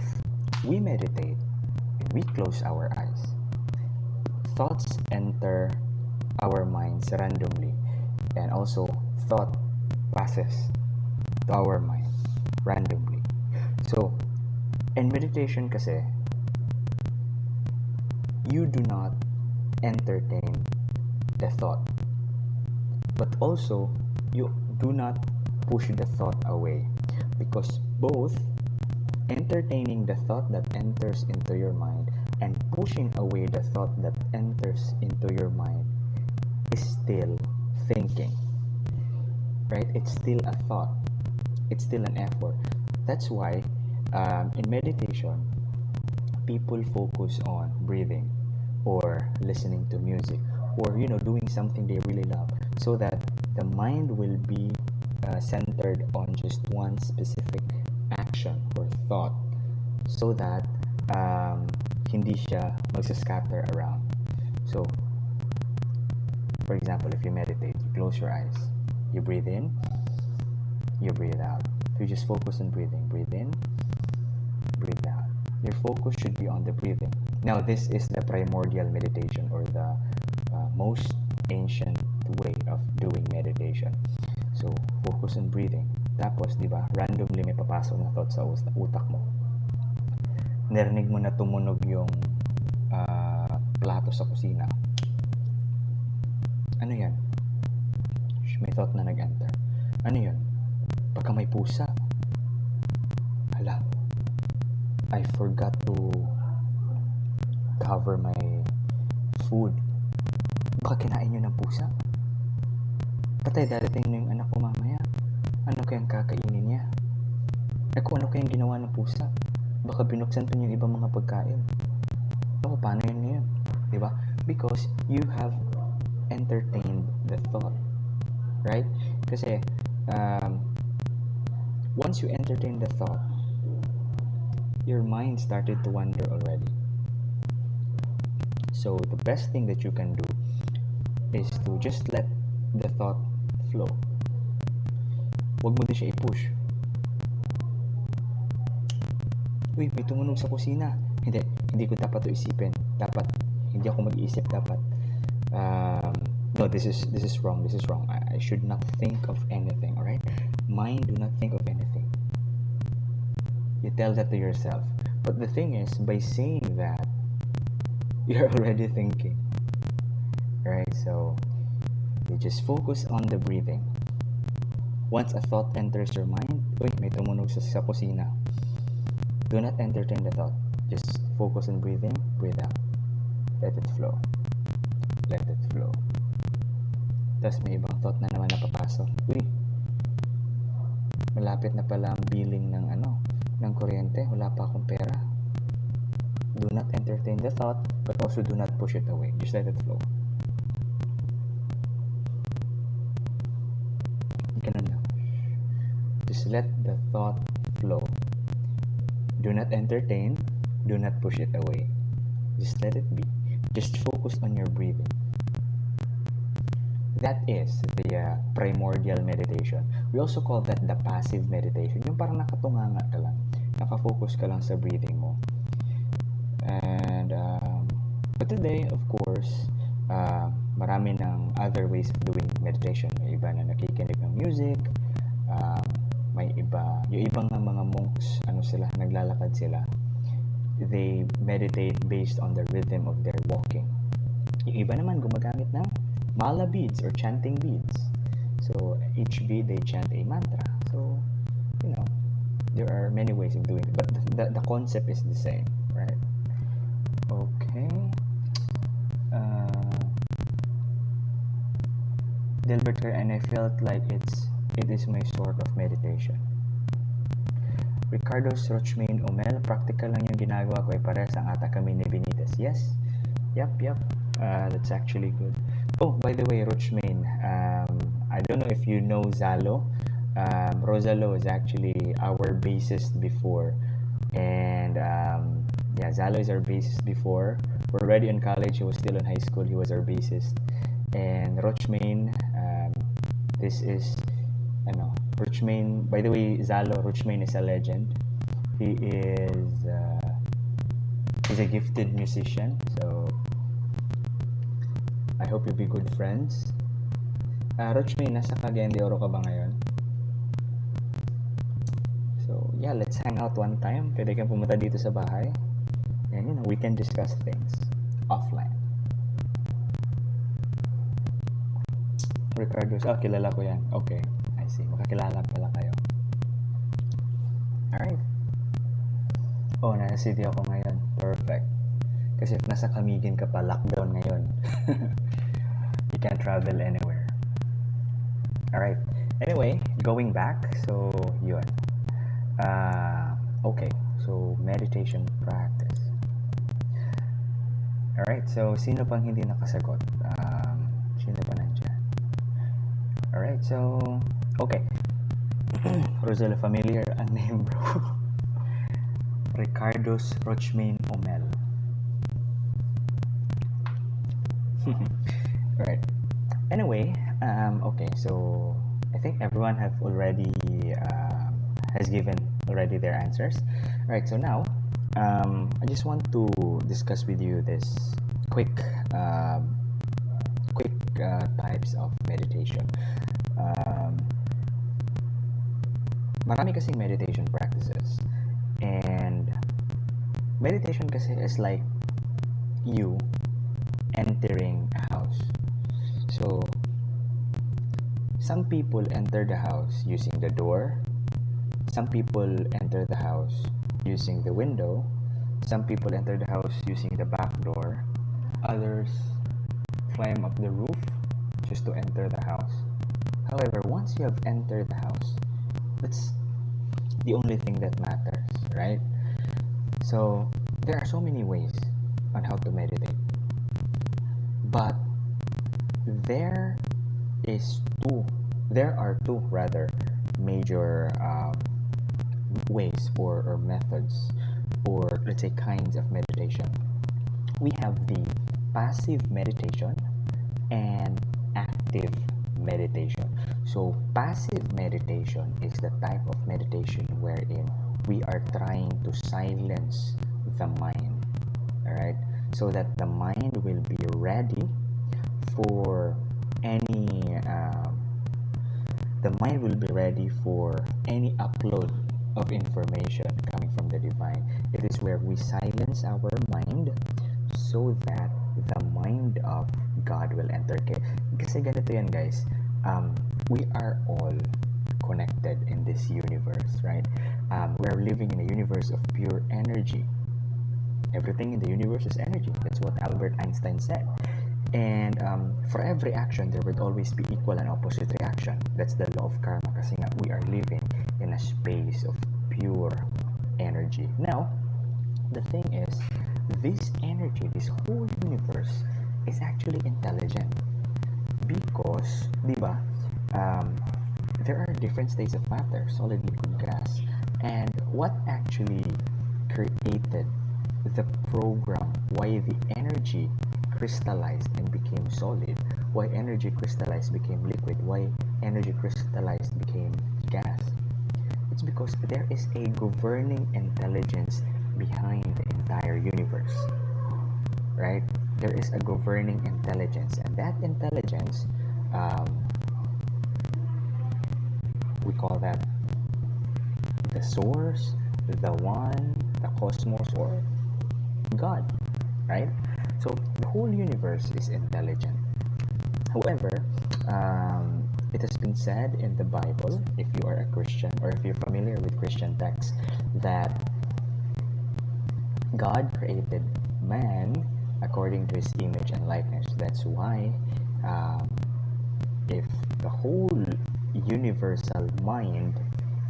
we meditate and we close our eyes, thoughts enter our minds randomly, and also thought passes to our mind randomly. So, in meditation kasi, you do not entertain the thought, but also you do not push the thought away, because both entertaining the thought that enters into your mind and pushing away the thought that enters into your mind is still thinking, right? It's still a thought. It's still an effort. That's why in meditation, people focus on breathing or listening to music or doing something they really love, so that the mind will be centered on just one specific action or thought, so that hindi siya magsascatter around. So, for example, if you meditate, you close your eyes, you breathe in, you breathe out. You just focus on breathing. Breathe in, breathe out. Your focus should be on the breathing. Now, this is the primordial meditation, or the most ancient way of doing meditation. So, focus on breathing. Tapos, di ba, randomly may papasok na thought sa utak mo. Narinig mo na tumunog yung plato sa kusina. Ano yan? May thought na nag-enter. Ano yun? Baka may pusa. Hala, I forgot to cover my food. Baka kinain yun ng pusa. Patay, darating na yung anak ko mamaya. Ano kayang kakainin niya? Kung ano kayang ginawa ng pusa? Baka binuksan pa niya yung ibang mga pagkain. Paano yun ngayon? Diba? Because you have entertained the thought. Right? Kasi, once you entertain the thought, your mind started to wander already. So, the best thing that you can do is to just let the thought flow. Huwag mo din siya i-push. Uy, may tumunog sa kusina. Hindi ko dapat ito isipin. Dapat, hindi ako mag-iisip dapat. No, this is wrong. This is wrong. I should not think of anything, alright? Mind, do not think of anything. You tell that to yourself. But the thing is, by saying that, you're already thinking, right? So you just focus on the breathing. Once a thought enters your mind, uy, may tumunog sa kusina. Do not entertain the thought. Just focus on breathing, breathe out. Let it flow. Let it flow. Tapos may ibang thought na naman napapasok. Uy, malapit na pala ang billing ng kuryente. Wala pa akong pera. Do not entertain the thought, but also do not push it away. Just let it flow. Ganun lang. Just let the thought flow. Do not entertain. Do not push it away. Just let it be. Just focus on your breathing. That is the primordial meditation. We also call that the passive meditation. Yung parang nakatunganga ka lang. Nakafocus ka lang sa breathing mo. And but today, of course, marami ng other ways of doing meditation. May iba na nakikinig ng music. May iba, yung ibang mga monks, naglalakad sila. They meditate based on the rhythm of their walking. Yung iba naman gumagamit ng mala beads or chanting beads. So each bead they chant a mantra. So there are many ways of doing it, but the concept is the same, right? Okay. Delbert, and I felt like it is my sort of meditation. Ricardo Rochmain Omel, practical lang yung ginagawa ko, pares ang ata kami ni Benitez. Yes. Yep. That's actually good. Oh, by the way, Rochmain, I don't know if you know Zalo. Rosalo is actually our bassist before. And Zalo is our bassist before. We're already in college. He was still in high school. He was our bassist. And Rochmain, this is Rochmain. By the way, Zalo, Rochmain is a legend. He is he's a gifted musician. So I hope you'll be good friends. Rochmain, nasa Cagayan de Oro ka ba ngayon? So yeah, let's hang out one time. Pwede kang pumunta dito sa bahay. And we can discuss things offline. Ricardo, kilala ko yan. Okay, I see. Makakilala pala kayo. Alright. Oh, nasa city ako ngayon. Perfect. Kasi if nasa Camiguin ka pa, lockdown ngayon. You can't travel anywhere. Alright. Anyway, going back. So, yun. Okay. So, meditation practice. Alright. So, sino pang hindi nakasagot? Sino pa nandiyan? Alright. So, okay. Rosella, familiar ang name, bro. Ricardo's Rochmain Omel. Right. Anyway, okay, so I think everyone have already has given already their answers. Alright, so now I just want to discuss with you this quick types of meditation. Marami kasing meditation practices, and meditation kasi is like you entering a house. So some people enter the house using the door, some people enter the house using the window, some people enter the house using the back door, others climb up the roof just to enter the house. However, once you have entered the house, that's the only thing that matters, right? So there are so many ways on how to meditate, but there are two rather major ways or methods, or let's say kinds of meditation. We have the passive meditation and active meditation. So passive meditation is the type of meditation wherein we are trying to silence the mind, all right, so that the mind will be ready for any upload of information coming from the divine. It is where we silence our mind so that the mind of God will enter. Kasi ganito yan, guys. We are all connected in this universe, right? We are living in a universe of pure energy. Everything in the universe is energy. That's what Albert Einstein said. And for every action, there would always be equal and opposite reaction. That's the law of karma kasi nga we are living in a space of pure energy. Now, the thing is, this energy, this whole universe is actually intelligent because, di ba, there are different states of matter, solid, liquid, gas. And what actually created the program, why the energy crystallized and became solid, why energy crystallized became liquid, why energy crystallized became gas. It's because there is a governing intelligence behind the entire universe, right? There is a governing intelligence, and that intelligence, we call that the source, the one, the cosmos, or God, right? So the whole universe is intelligent. However, it has been said in the Bible, if you are a Christian or if you're familiar with Christian texts, that God created man according to his image and likeness. That's why if the whole universal mind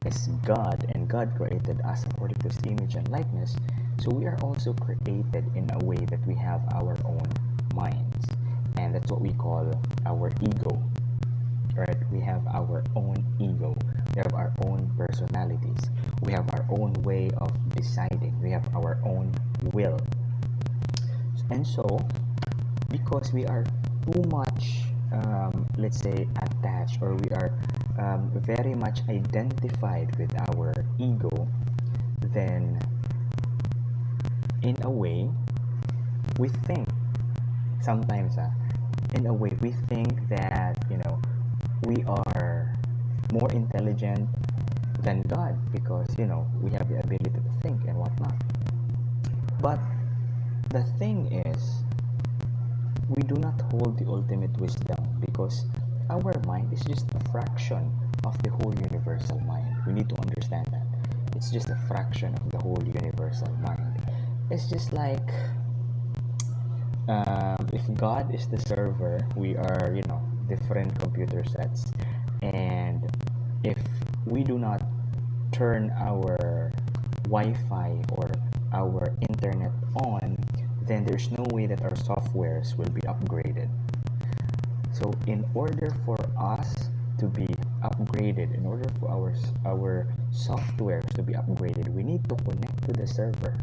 is God and God created us according to his image and likeness, so we are also created in a way that we have our own minds, and that's what we call our ego, right? We have our own ego, we have our own personalities, we have our own way of deciding, we have our own will. And so because we are too much let's say attached, or we are very much identified with our ego, then in a way we think sometimes in a way we think that we are more intelligent than God because we have the ability to think and whatnot. But the thing is, we do not hold the ultimate wisdom because our mind is just a fraction of the whole universal mind. We need to understand that. It's just a fraction of the whole universal mind. It's just like if God is the server, we are, different computer sets. And if we do not turn our Wi-Fi or our internet on, then there's no way that our softwares will be upgraded. So in order for us to be upgraded, in order for our softwares to be upgraded, we need to connect to the server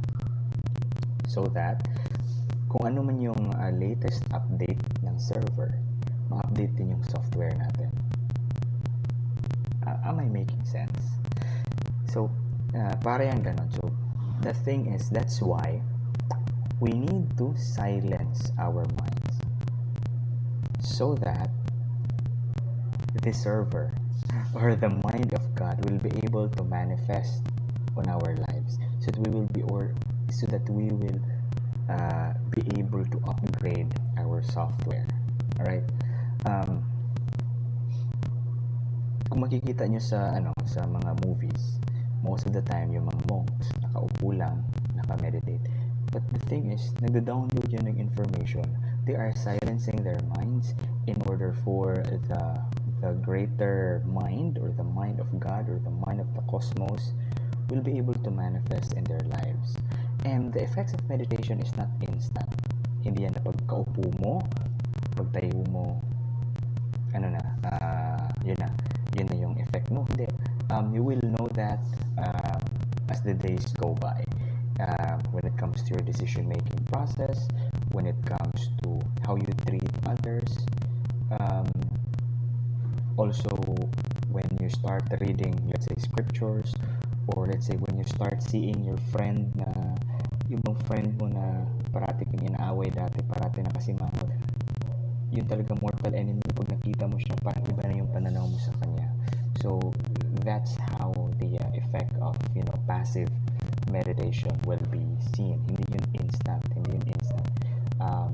so that kung ano man yung latest update ng server, ma-update din yung software natin. Am I making sense? So, para yan ganon. So, the thing is, that's why we need to silence our minds so that the server or the mind of God will be able to manifest on our lives, so that we will be able to upgrade our software. Alright? Kung makikita nyo sa mga movies, most of the time yung mga monks nakaupo lang, naka-meditate. But the thing is, nagda-download yan ng information. They are silencing their minds in order for the greater mind, or the mind of God, or the mind of the cosmos will be able to manifest in their lives. And the effects of meditation is not instant. Hindi yan na pagkaupo mo, pagtayo mo, yun na yung effect mo. Hindi. You will know that as the days go by. When it comes to your decision-making process, when it comes to how you treat others, also when you start reading, let's say, scriptures, or let's say when you start seeing your friend na yung friend mo na parati kang inaaway dati, parati nakasimangot, yun talaga mortal enemy. Pag nakita mo siya, parang iba na yung pananaw mo sa kanya. So that's how the effect of passive meditation will be seen. Hindi yun instant, um,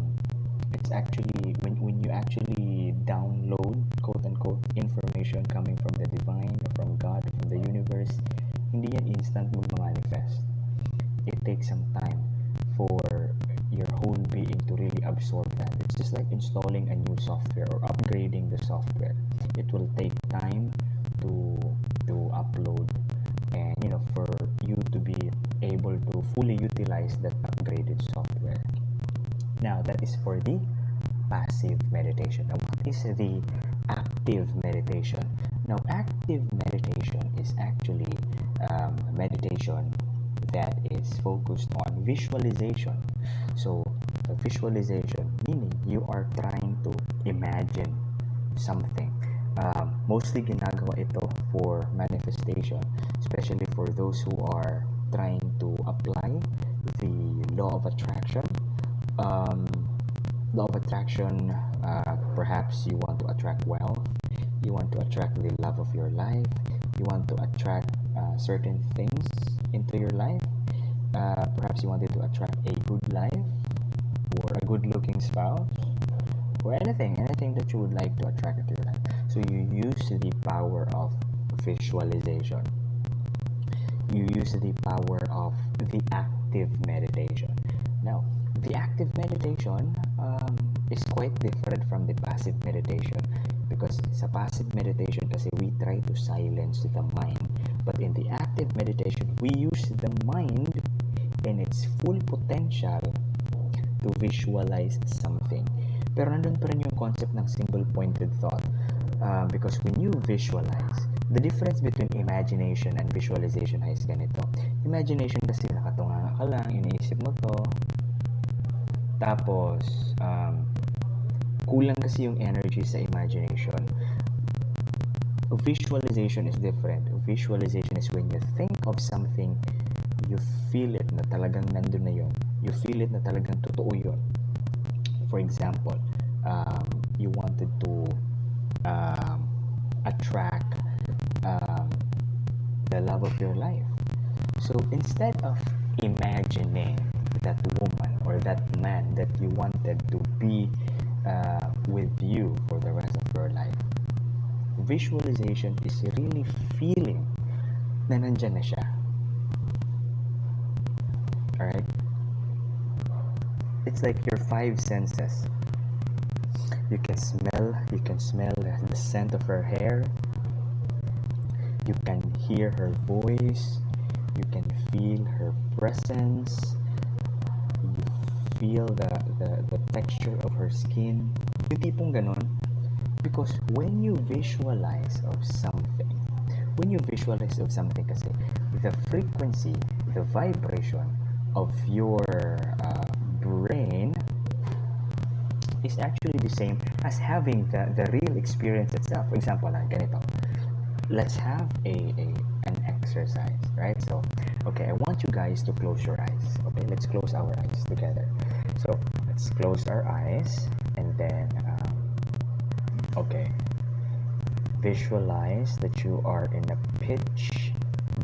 it's actually when you actually download quote unquote information coming from the divine, from God, from the universe, hindi yan instant mag-manifest. It takes some time for your whole being to really absorb that. It's just like installing a new software or upgrading the software. It will take time to upload, and for you to be able to fully utilize that upgraded software. Now that is for the passive meditation. Now what is the active meditation? Now active meditation is actually meditation that is focused on visualization. So the visualization meaning you are trying to imagine something. Mostly ginagawa ito for manifestation, especially for those who are trying to apply the law of attraction. Law of attraction, perhaps you want to attract wealth, you want to attract the love of your life, you want to attract certain things into your life. Perhaps you wanted to attract a good life or a good looking spouse or anything that you would like to attract into your life. So you use the power of visualization. You use the power of the active meditation. Now, the active meditation is quite different from the passive meditation, because sa passive meditation kasi we try to silence the mind, but in the active meditation we use the mind in its full potential to visualize something. Pero nandun pa rin yung concept ng single pointed thought, because when you visualize, the difference between imagination and visualization ay is ganito. Imagination kasi nakatunga ka lang, iniisip mo to, tapos kulang kasi yung energy sa imagination. Visualization is different. Visualization is when you think of something, you feel it na talagang nandun na yun. You feel it na talagang totoo yun. For example, you wanted to attract the love of your life. So instead of imagining that woman or that man that you wanted to be with you for the rest of your life, visualization is really feeling na nandyan na siya. Alright? It's like your five senses. You can smell the scent of her hair. You can hear her voice. You can feel her presence. You feel the texture of her skin. Yung tipong ganon. Because when you visualize of something kasi, the frequency, the vibration of your brain is actually the same as having the real experience itself. For example, ganito. Let's have an exercise, right? So, okay, I want you guys to close your eyes. Okay, let's close our eyes together. So, let's close our eyes and then, okay, visualize that you are in a pitch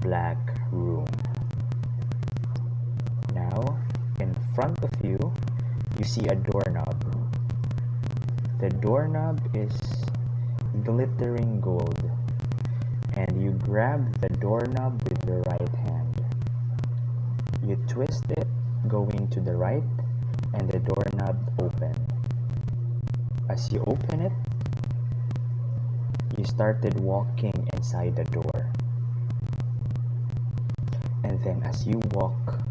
black room. Now, in front of you, you see a doorknob. The doorknob is glittering gold, and you grab the doorknob with your right hand. You twist it going to the right, and the doorknob open. As you open it, you started walking inside the door. And then as you walk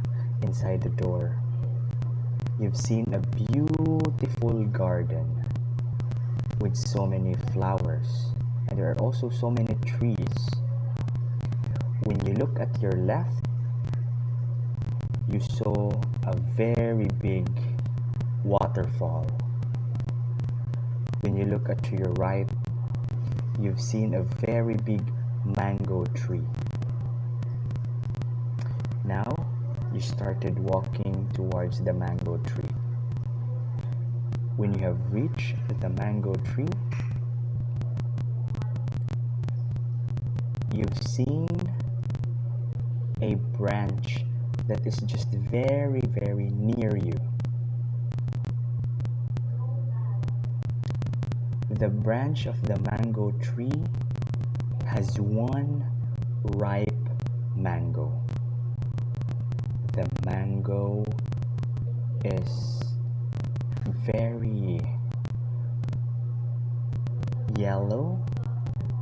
inside the door, you've seen a beautiful garden with so many flowers, and there are also so many trees. When you look at your left, you saw a very big waterfall. When you look at your right, you've seen a very big mango tree. Now, you started walking towards the mango tree. When you have reached the mango tree, you've seen a branch that is just very, very near you. The branch of the mango tree has one ripe mango. The mango is very yellow.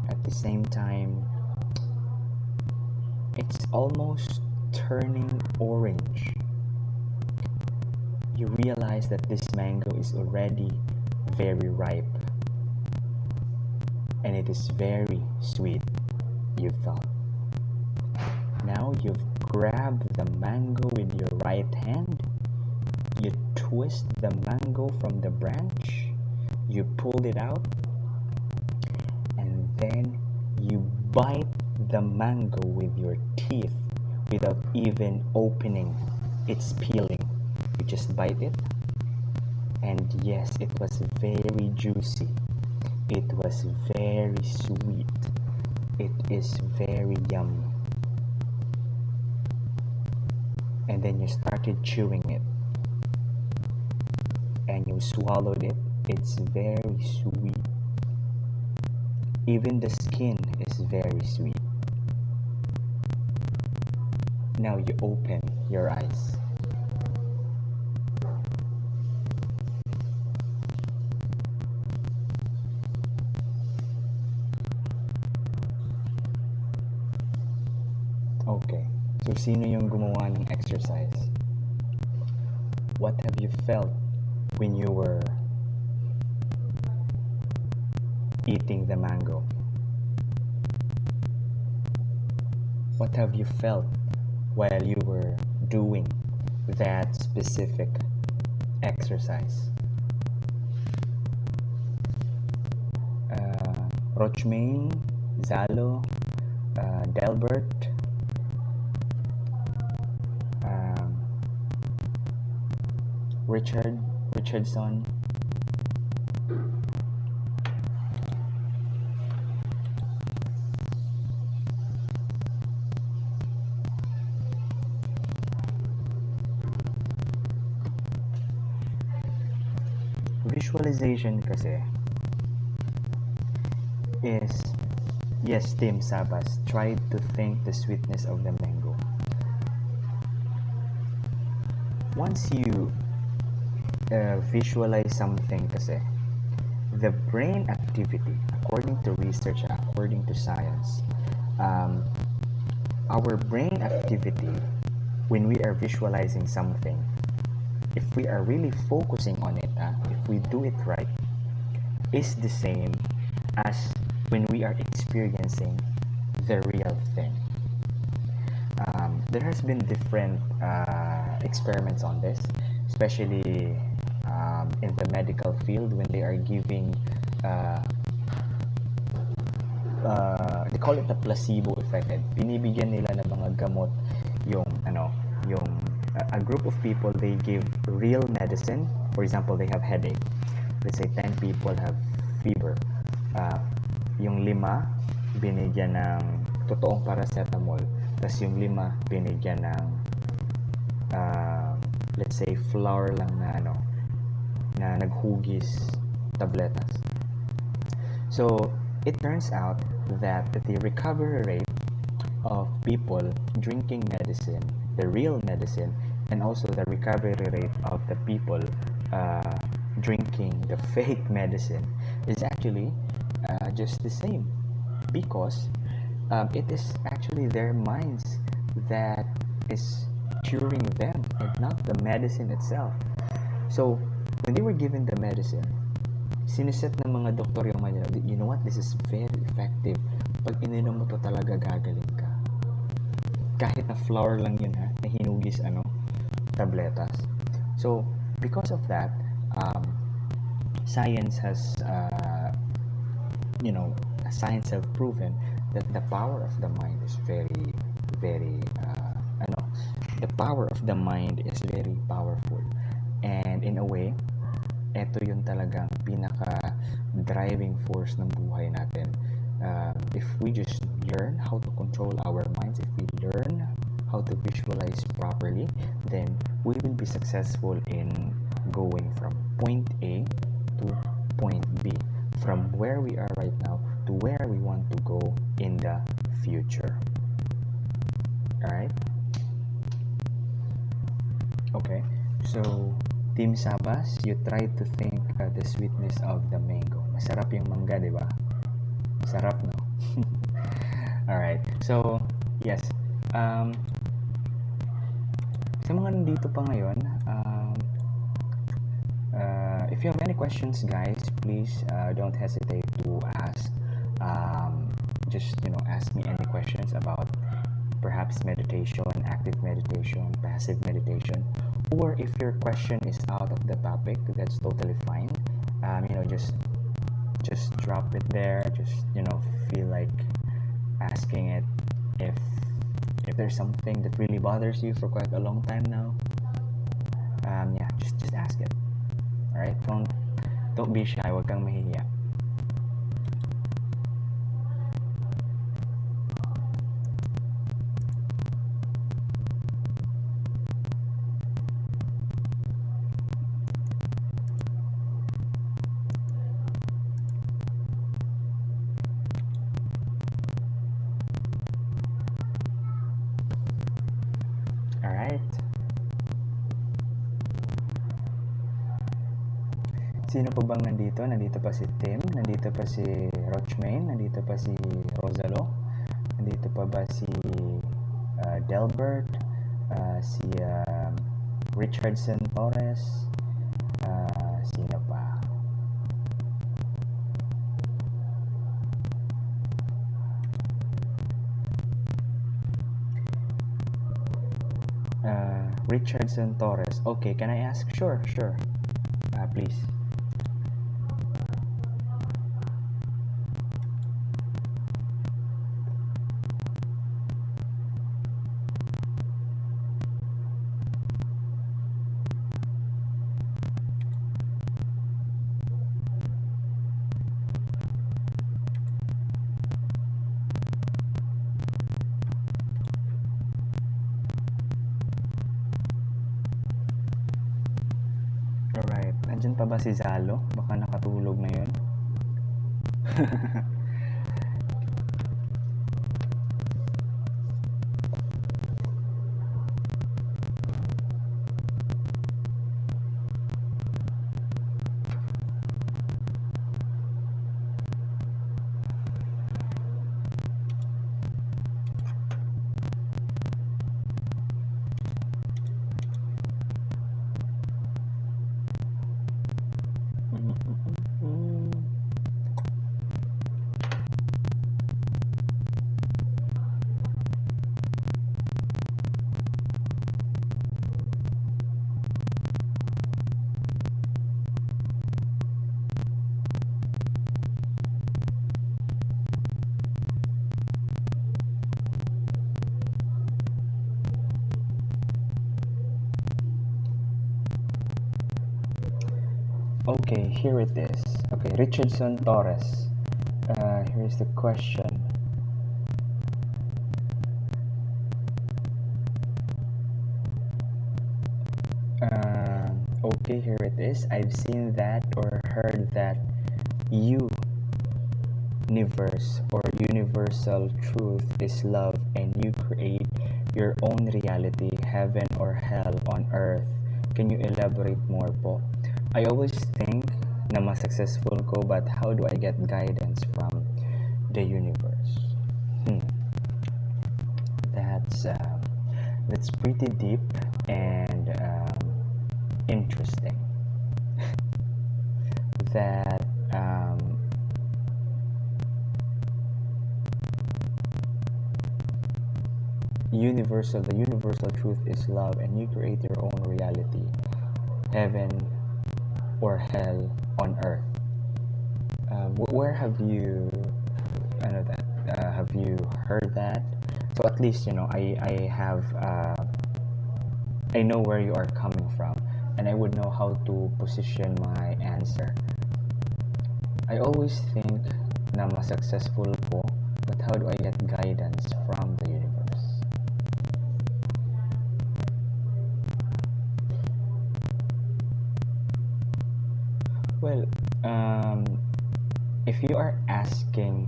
At the same time, it's almost turning orange. You realize that this mango is already very ripe, and it is very sweet, you thought. Now you've grabbed the mango with your right hand, you twist the mango from the branch, you pulled it out, and then you bite the mango with your teeth without even opening its peeling. You just bite it, and yes, it was very juicy. It was very sweet. It is very yummy. And then you started chewing it, and you swallowed it. It's very sweet. Even the skin is very sweet. Now you open your eyes. Okay, so sino yung gumawa ng exercise? What have you felt when you were eating the mango? What have you felt while you were doing that specific exercise? Rochmain, Zalo, Delbert, Richardson. Visualization kasi is, yes, Tim Sabas tried to think the sweetness of the mango. Once you visualize something kasi, the brain activity, according to research, according to science, our brain activity when we are visualizing something, if we are really focusing on it, if we do it right, is the same as when we are experiencing the real thing. There has been different experiments on this, especially in the medical field when they are giving they call it the placebo effect. Binibigyan nila ng mga gamot yung a group of people, they give real medicine. For example, they have headache. Let's say 10 people have fever. Yung 5 binigyan ng totoong paracetamol, tapos yung 5 binigyan ng let's say flour lang na naghugis tabletas. So it turns out that the recovery rate of people drinking medicine, the real medicine, and also the recovery rate of the people drinking the fake medicine is actually just the same, because it is actually their minds that is curing them and not the medicine itself. So when they were given the medicine, siniset ng mga doktor yung mga nila, you know what, this is very effective. Pag ininom mo to talaga, gagaling ka. Kahit na flour lang yun, na hinugis tabletas. So because of that, science has science have proven that the power of the mind is very, very the power of the mind is very powerful. And in a way, ito yung talagang pinaka driving force ng buhay natin. If we just learn how to control our minds, if we learn how to visualize properly, then we will be successful in going from point A to point B, from where we are right now to where we want to go in the future. All right? Okay, so Team Sabas, you try to think the sweetness of the mango. Masarap yung mangga, di ba? Masarap, no? Alright, so, yes. Sa mga nandito pa ngayon, if you have any questions, guys, please don't hesitate to ask. Just, ask me any questions about perhaps meditation, active meditation, passive meditation, or if your question is out of the topic, that's totally fine. Just drop it there. Just feel like asking it. If there's something that really bothers you for quite a long time now, just ask it. All right, don't be shy. Wag kang mahihiya. Sino pa bang nandito? Nandito pa si Tim, nandito pa si Rochmain, nandito pa si Rosalo, nandito pa ba si Delbert, si Richardson Torres, sino pa? Richardson Torres. Okay, can I ask? Sure. Please. Alright, andyan pa ba si Zalo? Baka nakatulog na yun. Okay, here it is. Okay, Richardson Torres. Here's the question. Okay, here it is. I've seen that or heard that universe or universal truth is love and you create your own reality, heaven or hell on earth. Can you elaborate more po? I always think na mas successful ko, but how do I get guidance from the universe? That's pretty deep and interesting. That the universal truth is love and you create your own reality, heaven or hell on earth. Where have you have you heard that? So at least I have I know where you are coming from and I would know how to position my answer. I always think na mas successful ko, but how do I get guidance from the universe? Well, um, if you are asking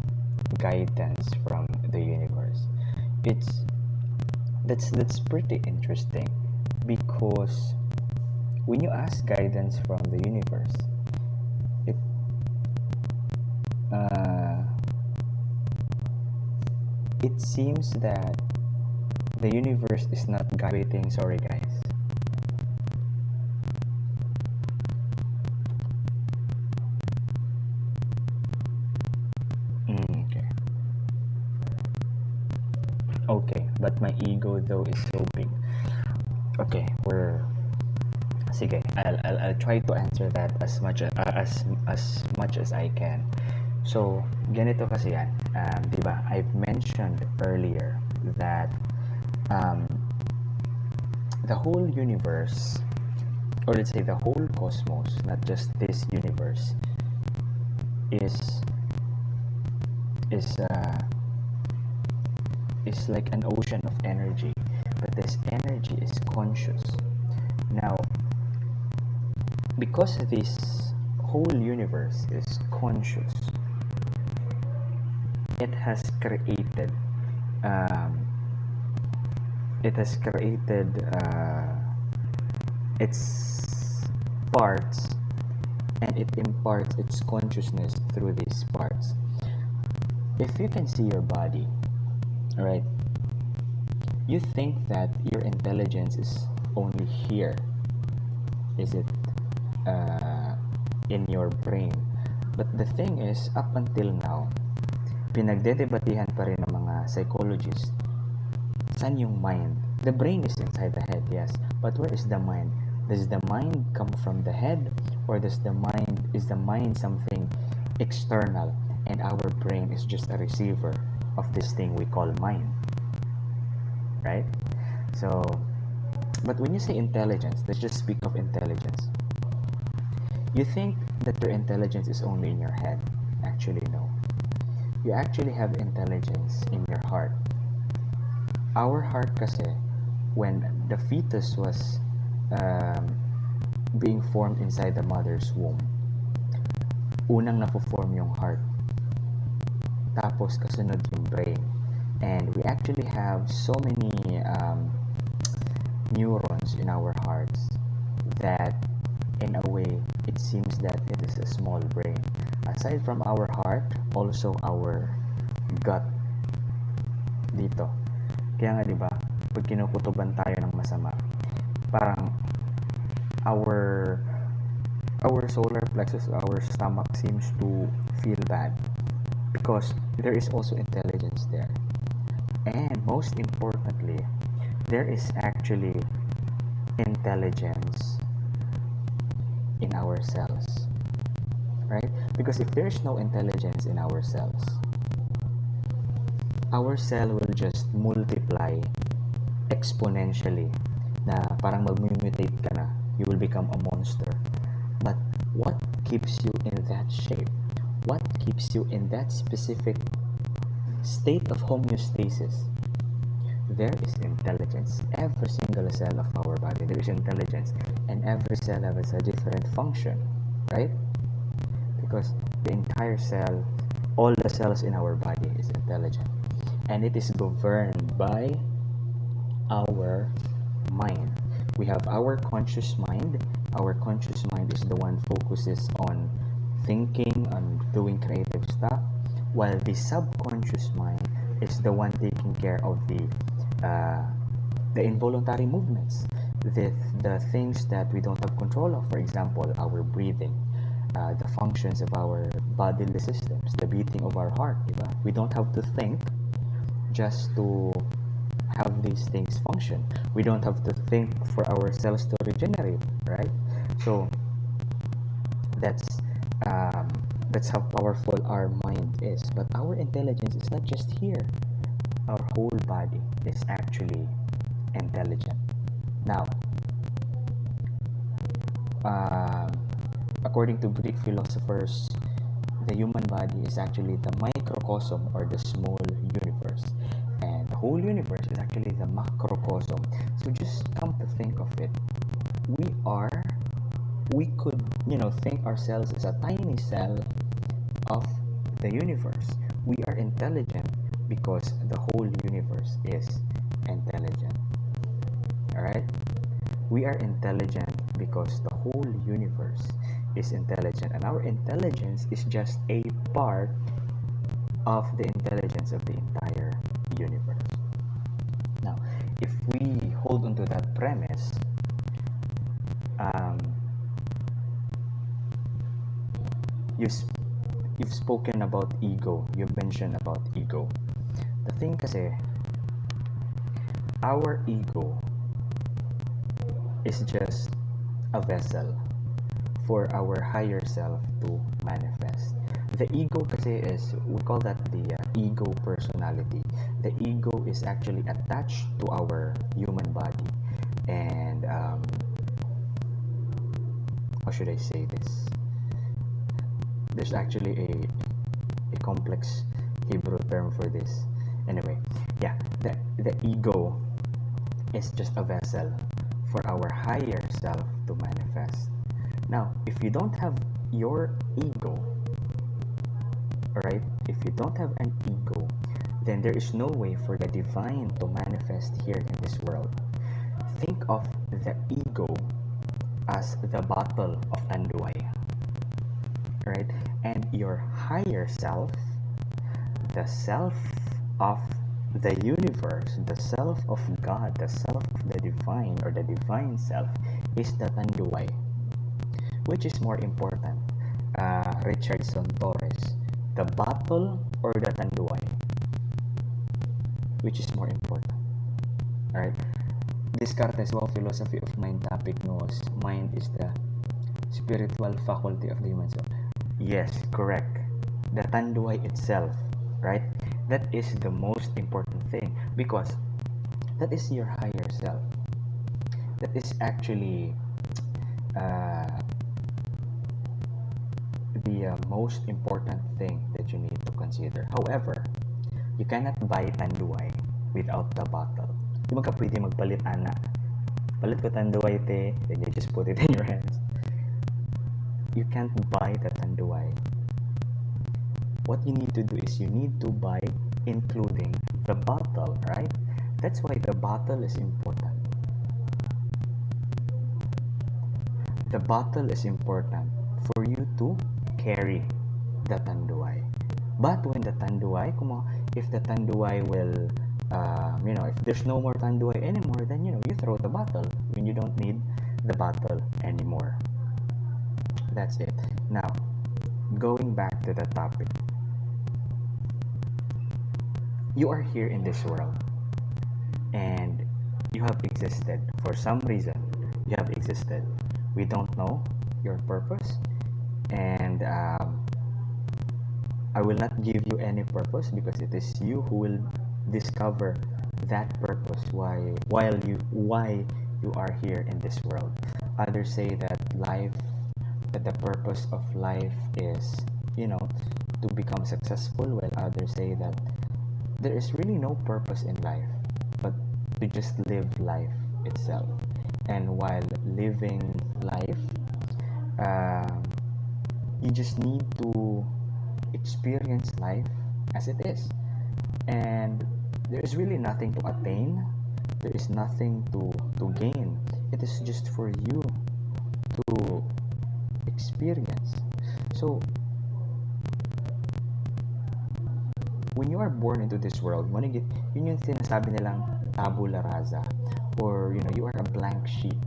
guidance from the universe, it's that's pretty interesting because when you ask guidance from the universe, it uh, it seems that the universe is not guiding. Sorry, guys. Okay. Okay, but my ego though is so big. Okay, sige. I'll try to answer that as much as I can. So, ganito kasi yan. 'Di ba? I've mentioned earlier that um, the whole universe, or let's say the whole cosmos, not just this universe, is is uh, is like an ocean of energy, but this energy is conscious. Now, because this whole universe is conscious, it has created um, it has created its parts, and it imparts its consciousness through these parts. If you can see your body, right, you think that your intelligence is only here. Is it in your brain? But the thing is, up until now, pinagdedebatehan pa rin ng mga psychologists, saan yung mind? The brain is inside the head, yes, but where is the mind? Does the mind come from the head, or is the mind something external, and our brain is just a receiver of this thing we call mind, right? So, but when you say intelligence, let's just speak of intelligence. You think that your intelligence is only in your head. Actually, no. You actually have intelligence in your heart. Our heart kasi, when the fetus was being formed inside the mother's womb, unang na-form yung heart. Tapos kasunod yung brain. And we actually have so many neurons in our hearts that in a way it seems that it is a small brain. Aside from our heart, also our gut dito. Kaya nga 'di ba, pag kinukutuban tayo ng masama, parang our solar plexus, our stomach seems to feel bad because there is also intelligence there. And most importantly, there is actually intelligence in our cells, right? Because if there is no intelligence in our cells, our cell will just multiply exponentially, na parang mag-mutate ka na, you will become a monster. But what keeps you in that shape? What keeps you in that specific state of homeostasis? There is intelligence. Every single cell of our body, there is intelligence, and every cell has a different function, right? Because the entire cell, all the cells in our body is intelligent, and it is governed by our mind. We have our conscious mind. Our conscious mind is the one focuses on thinking, on doing creative stuff, while the subconscious mind is the one taking care of the involuntary movements, the things that we don't have control of. For example, our breathing, the functions of our bodily systems, the beating of our heart. Diba? We don't have to think just to have these things function. We don't have to think for our cells to regenerate, right? So that's how powerful our mind is. But our intelligence is not just here. Our whole body is actually intelligent. Now, according to Greek philosophers, the human body is actually the microcosm, or the small universe, and the whole universe is actually the macrocosm. So just come to think of it, we are we could, think ourselves as a tiny cell of the universe. We are intelligent because the whole universe is intelligent. All right? We are intelligent because the whole universe is intelligent, and our intelligence is just a part of the intelligence of the entire universe. Now, if we hold on to that premise, um, you've spoken about ego. You've mentioned about ego. The thing kasi, our ego is just a vessel for our higher self to manifest. The ego kasi is, we call that the ego personality. The ego is actually attached to our human body. And, how should I say this? There's actually a complex Hebrew term for this. Anyway, yeah, the ego is just a vessel for our higher self to manifest. Now, if you don't have your ego, alright, if you don't have an ego, then there is no way for the divine to manifest here in this world. Think of the ego as the bottle of Tanduay, right? And your higher self, the self of the universe, the self of God, the self of the divine, or the divine self, is the Tanduay. Which is more important? Richardson Torres, the bottle or the Tanduay? Which is more important? Alright. Descartes' wow philosophy of mind topic knows mind is the spiritual faculty of the human soul. Yes, correct. The Tanduay itself, right? That is the most important thing, because that is your higher self. That is actually the most important thing that you need to consider. However, you cannot buy Tanduay without the bottle. Di ba ka pwede magpalit, ana? Palit ko Tanduay, te. Then you just put it in your hands. You can't buy the Tanduay. What you need to do is you need to buy including the bottle, right? That's why the bottle is important. The bottle is important for you to carry the Tanduay. But when the Tanduay, if the Tanduay will, if there's no more Tanduay anymore, then, you throw the bottle when you don't need the bottle anymore. That's it. Now, going back to the topic. You are here in this world, and you have existed. For some reason, you have existed. We don't know your purpose, and I will not give you any purpose, because it is you who will discover that purpose, why you are here in this world. Others say that the purpose of life is, to become successful, while others say that there is really no purpose in life, but to just live life itself. And while living life, you just need to experience life as it is. And there is really nothing to attain. There is nothing to gain. It is just for you to experience. So, when you are born into this world, yun yung sinasabi nilang tabula rasa, or you are a blank sheet.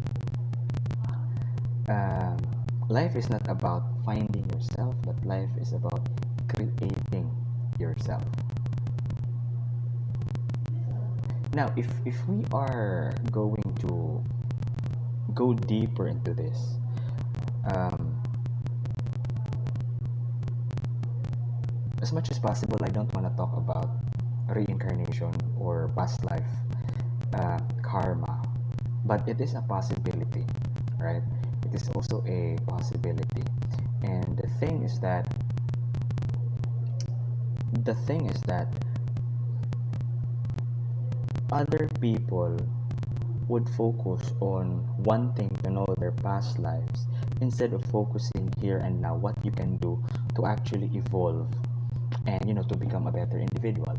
Life is not about finding yourself, but life is about creating yourself. Now, if we are going to go deeper into this, as much as possible, I don't want to talk about reincarnation or past life karma, but it is a possibility, right? It is also a possibility. And the thing is that other people would focus on wanting to know their past lives instead of focusing here and now what you can do to actually evolve and to become a better individual,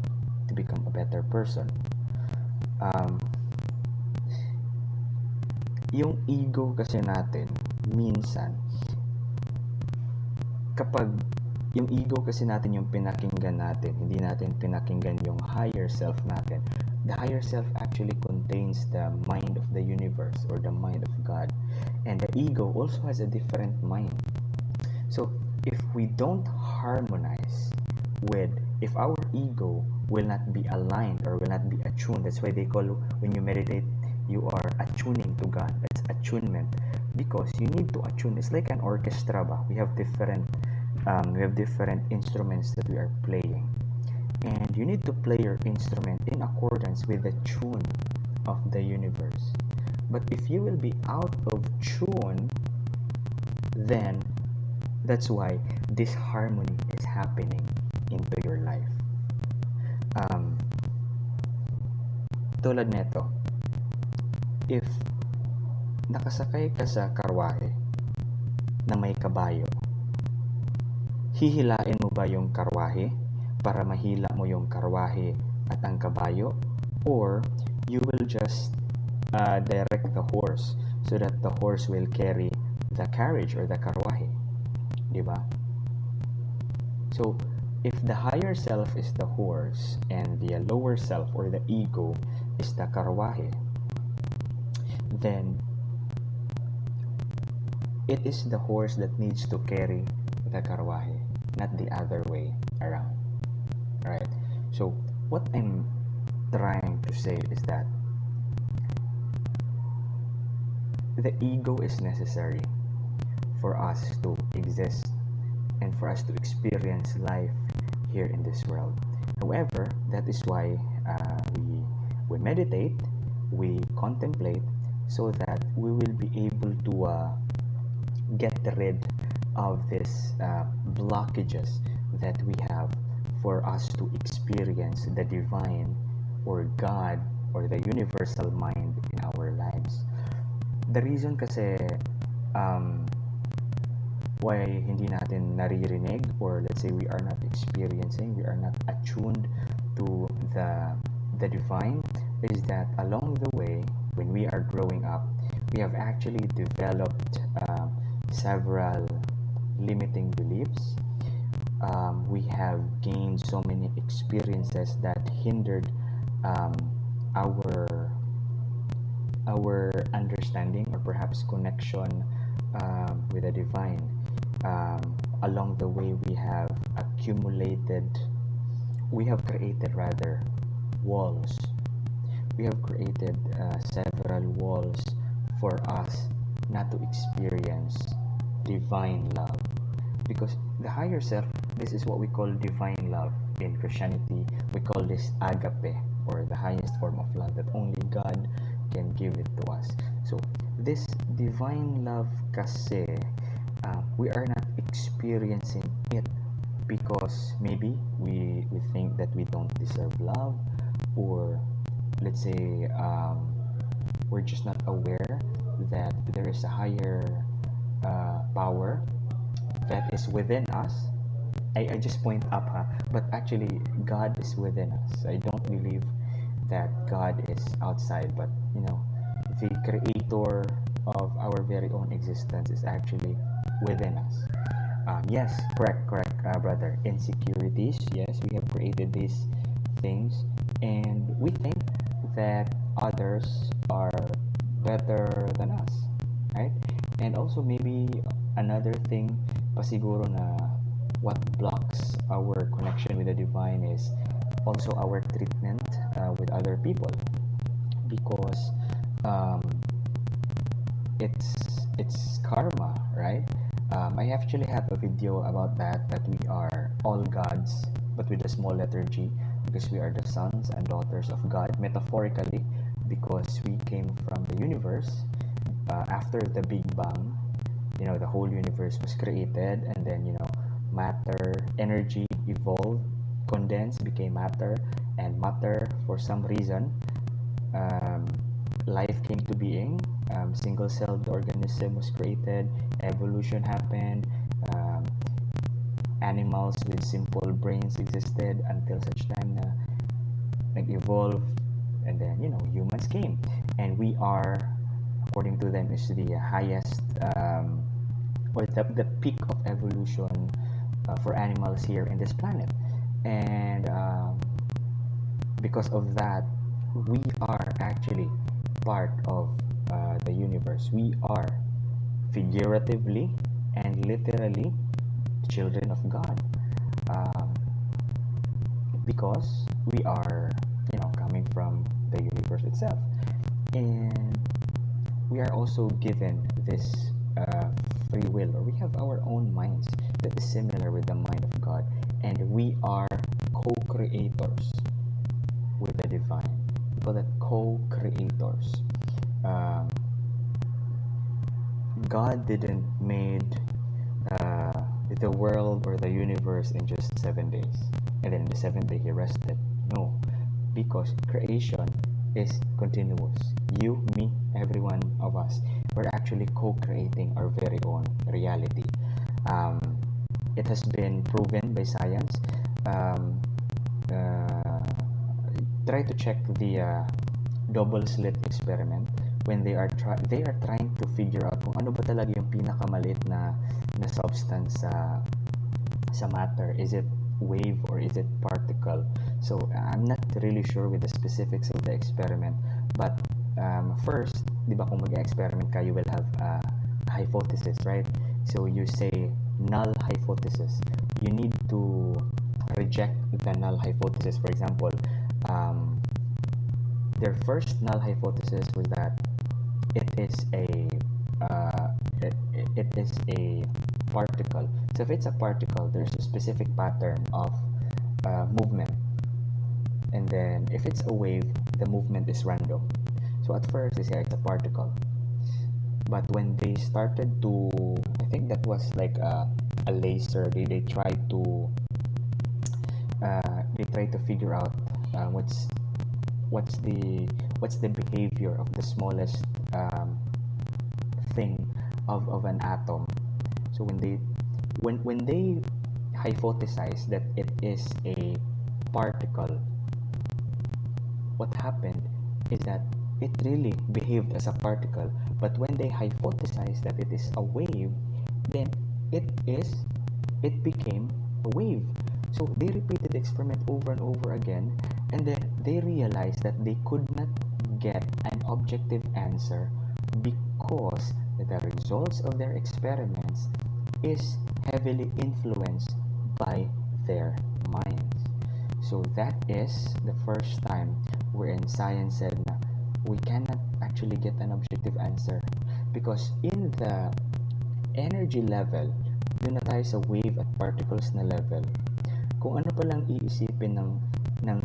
to become a better person. um, yung ego kasi natin minsan, kapag yung ego kasi natin yung pinakinggan natin, hindi natin pinakinggan yung higher self natin. The higher self actually contains the mind of the universe or the mind of God. And the ego also has a different mind. So, if we don't harmonize if our ego will not be aligned or will not be attuned, that's why they call, when you meditate, you are attuning to God. That's attunement. Because you need to attune. It's like an orchestra ba? We have different instruments that we are playing. And you need to play your instrument in accordance with the tune of the universe. But if you will be out of tune, then that's why this harmony is happening into your life. Tulad neto, if nakasakay ka sa karwahe na may kabayo, hihilain mo ba yung karwahe para mahila mo yung karwahe at ang kabayo? Or you will just direct the horse so that the horse will carry the carriage or the karwahe? Diba? So, if the higher self is the horse and the lower self or the ego is the karwahe, then it is the horse that needs to carry the karwahe, not the other way around. Right? So, what I'm trying to say is that the ego is necessary for us to exist and for us to experience life here in this world. However, that is why we meditate, we contemplate, so that we will be able to get rid of these blockages that we have for us to experience the divine or God or the universal mind in our lives. The reason kasi why hindi natin naririnig, or let's say we are not experiencing, we are not attuned to the divine, is that along the way, when we are growing up, we have actually developed several limiting beliefs. We have gained so many experiences that hindered our understanding or perhaps connection with the divine. Along the way, we have created rather walls. We have created several walls for us not to experience divine love. Because the higher self, this is what we call divine love. In Christianity, we call this agape, or the highest form of love that only God can give it to us. So this divine love kasi, we are not experiencing it because maybe we think that we don't deserve love, or let's say we're just not aware that there is a higher power that is within us. I just point up, but actually God is within us. I don't believe that God is outside, but the creator of our very own existence is actually within us. Yes, correct, brother. Insecurities, yes, we have created these things, and we think that others are better than us, right? And also maybe another thing pa siguro na what blocks our connection with the divine is also our treatment with other people, because it's karma, right? I actually have a video about that we are all gods, but with a small letter G, because we are the sons and daughters of God, metaphorically, because we came from the universe after the Big Bang. The whole universe was created, and then matter, energy evolved, condensed, became matter, and matter for some reason life came to being, single-celled organism was created, evolution happened, um, animals with simple brains existed until such time na nag-evolve, and then humans came, and we are, according to them, is the highest, or the peak of evolution for animals here in this planet. And because of that, we are actually part of the universe. We are figuratively and literally children of God, um, because we are coming from the universe itself, and we are also given this free will, or we have our own minds that is similar with the mind of God, and we are co-creators with the divine. We call that co-creators. um, God didn't made the world or the universe in just 7 days, and then the seventh day he rested. No, because creation is continuous. You, me, every one of us, we're actually co-creating our very own reality. Um, it has been proven by science. Um, uh, Try to check the double slit experiment when they are trying to figure out kung ano ba talaga yung pinakamaliit na substance sa matter. Is it wave or is it particle? So I'm not really sure with the specifics of the experiment, but first, di ba, kung mag-experiment ka, you will have a hypothesis, right? So you say null hypothesis. You need to reject the null hypothesis. For example, their first null hypothesis was that it is a particle. So if it's a particle, there's a specific pattern of movement, and then if it's a wave, the movement is random. So at first they say it's a particle, but when they started to, I think that was like a laser, they tried to figure out what's the behavior of the smallest thing of an atom. So when they hypothesize that it is a particle, what happened is that it really behaved as a particle, but when they hypothesize that it is a wave, then it became a wave. So they repeated the experiment over and over again, and then they realized that they could not get an objective answer because the results of their experiments is heavily influenced by their minds. So that is the first time wherein science said na we cannot actually get an objective answer, because in the energy level, doon na tayo sa wave at particles na level, kung ano palang iisipin ng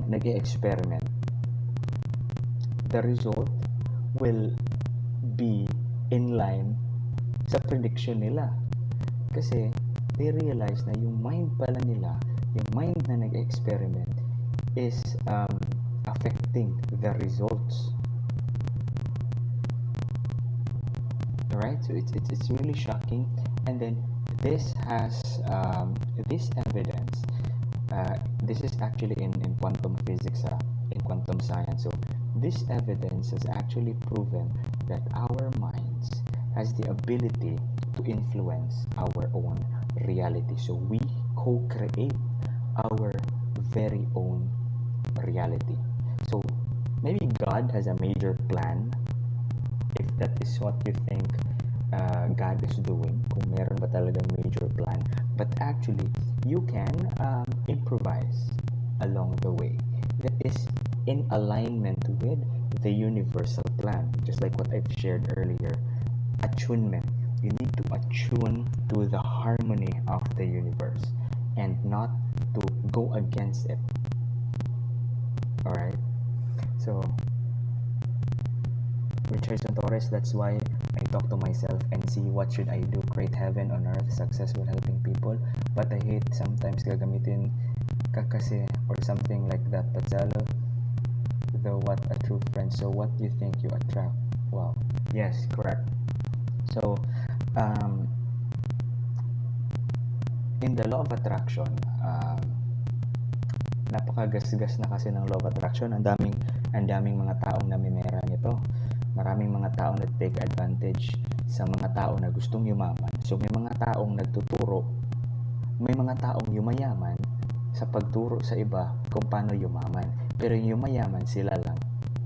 nag-e-experiment, the result will be in line sa prediction nila. Kasi they realize na yung mind pala nila, yung mind na nag-experiment is affecting the results. Alright, so it's really shocking. And then this has this evidence. This is actually in quantum physics, in quantum science. So this evidence has actually proven that our minds has the ability to influence our own reality. So we co-create our very own reality. So maybe God has a major plan, if that is what you think God is doing, kung meron ba talagang major plan. But actually, you can improvise along the way that is in alignment with the universal plan. Just like what I've shared earlier, attunement. You need to attune to the harmony of the universe and not to go against it. Alright? So, Richardson Torres, that's why I talk to myself and see what should I do, create heaven on earth, successful helping people. But I hate sometimes gagamitin ka kasi or something like that. But Zalo, the what a true friend. So what do you think you attract? Wow. Yes, correct. So, um, in the law of attraction, napakagasgas na kasi ng law of attraction. Ang daming mga taong namimera nito. Maraming mga taong nag-take advantage sa mga tao na gustong yumaman. So may mga taong nagtuturo, may mga taong yumayaman sa pagturo sa iba kung paano yumaman. Pero yung yumayaman sila lang,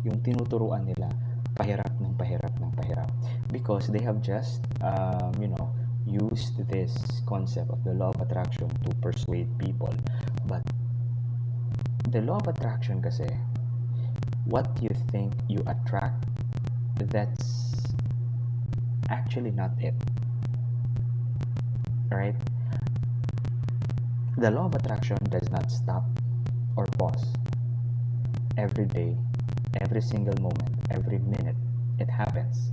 yung tinuturuan nila, pahirap ng pahirap ng pahirap. Because they have just, used this concept of the law of attraction to persuade people. But the law of attraction kasi, what you think you attract, that's actually not it. Right? The law of attraction does not stop or pause. Every day, every single moment, every minute, it happens.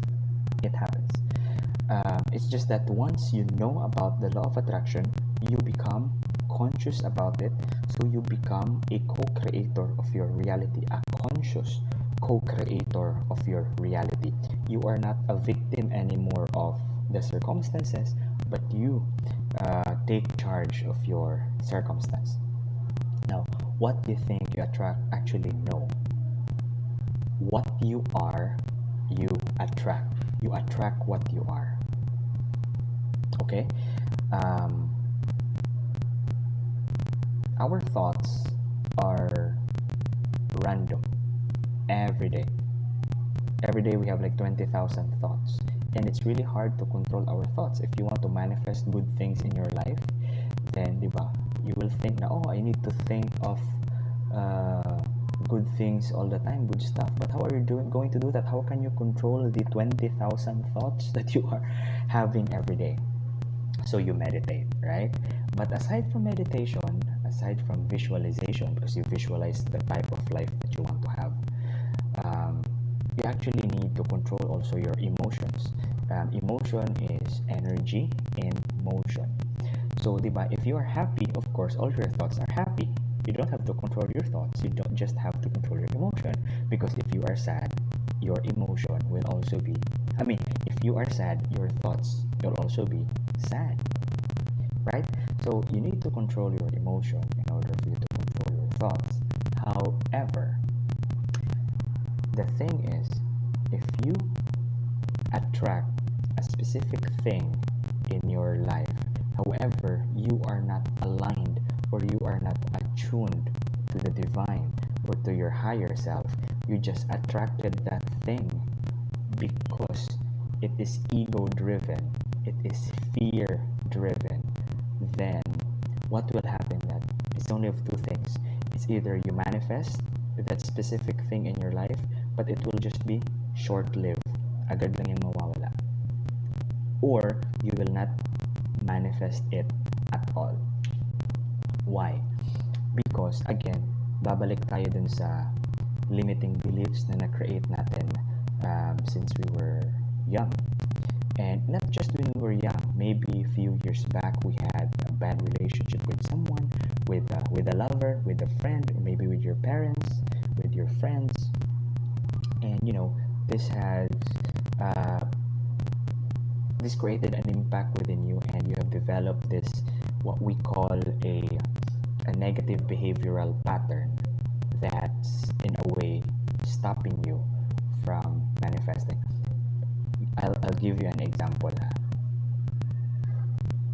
It happens. It's just that once you know about the law of attraction, you become conscious about it, so you become a co-creator of your reality, a conscious co-creator of your reality. You are not a victim anymore of the circumstances, but you take charge of your circumstance. Now, what do you think you attract? Actually, no. What you are, you attract. You attract what you are. Okay? Our thoughts are random every day. Every day we have like 20,000 thoughts, and it's really hard to control our thoughts. If you want to manifest good things in your life, then diba, you will think na, oh, I need to think of good things all the time, good stuff. But how are you going to do that? How can you control the 20,000 thoughts that you are having every day? So you meditate, right? But aside from meditation, aside from visualization, because you visualize the type of life that you want to have, you actually need to control also your emotions. Emotion is energy in motion. So, diba, if you are happy, of course, all your thoughts are happy. You don't have to control your thoughts. You don't just have to control your emotion. Because if you are sad, your emotion will also be... if you are sad, your thoughts will also be sad. Right? So, you need to control your emotion in order for you to control your thoughts. However, the thing is, if you attract a specific thing in your life, however, you are not aligned or you are not attuned to the divine or to your higher self, you just attracted that thing because it is ego-driven, it is fear-driven, then what will happen that it's only of two things. It's either you manifest that specific thing in your life, but it will just be short-lived. Agad lang yung mawawala. Or you will not manifest it at all. Why? Because, again, babalik tayo dun sa limiting beliefs na na-create natin since we were young. And not just when we were young, maybe a few years back we had a bad relationship with someone, with a lover, with a friend, or maybe with your parents, with your friends. And this has this created an impact within you, and you have developed this what we call a negative behavioral pattern that's in a way stopping you from manifesting. I'll give you an example.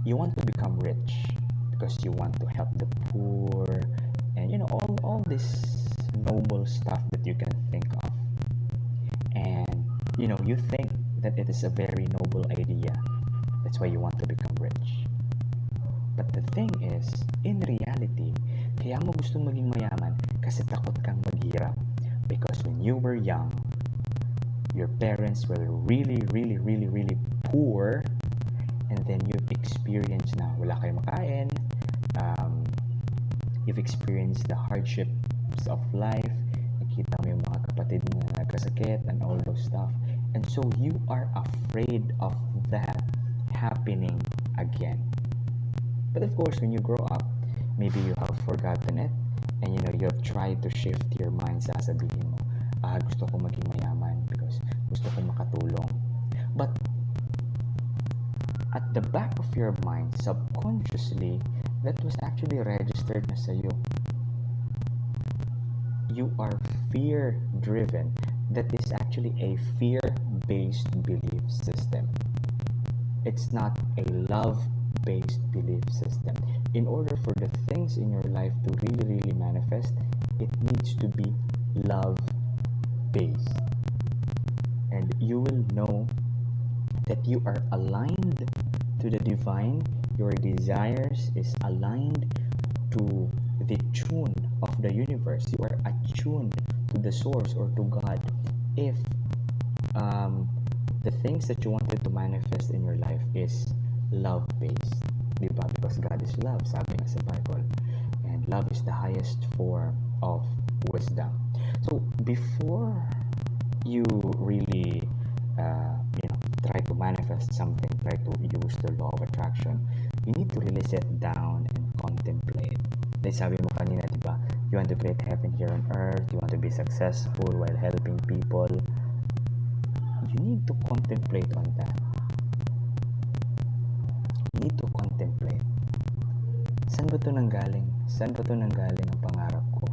You want to become rich because you want to help the poor, and all this noble stuff that you can think of. And you think that it is a very noble idea. That's why you want to become rich. But the thing is, in reality, kaya mo gustong maging mayaman kasi takot kang maghirap. Because when you were young, your parents were really, really, really, really poor, and then you've experienced na wala kayong makain, you've experienced the hardships of life, nakita mo yung mga kapatid mo na nagkasakit and all those stuff, and so you are afraid of that happening again. But of course, when you grow up, maybe you have forgotten it, and you have tried to shift your mind. Sasabihin mo, gusto ko maging mayaman because gusto ko makatulong. But at the back of your mind, subconsciously, that was actually registered na sa'yo. You are fear-driven. That is actually a fear-based belief system. It's not a love-based belief system. In order for the things in your life to really, really manifest, it needs to be love-based. And you will know that you are aligned to the divine. Your desires is aligned to the tune of the universe. You are attuned to the source or to God if the things that you wanted to manifest in your life is love-based. Diba? Because God is love, sabi nga sa Bible. And love is the highest form of wisdom. So before you really try to manifest something, try to use the law of attraction, you need to really sit down and contemplate. Like sabi mo kanina, diba? You want to create heaven here on earth, you want to be successful while helping people. You need to contemplate on that. You need to contemplate. Saan ba ito nanggaling? Saan ba ito nanggaling ang pangarap ko?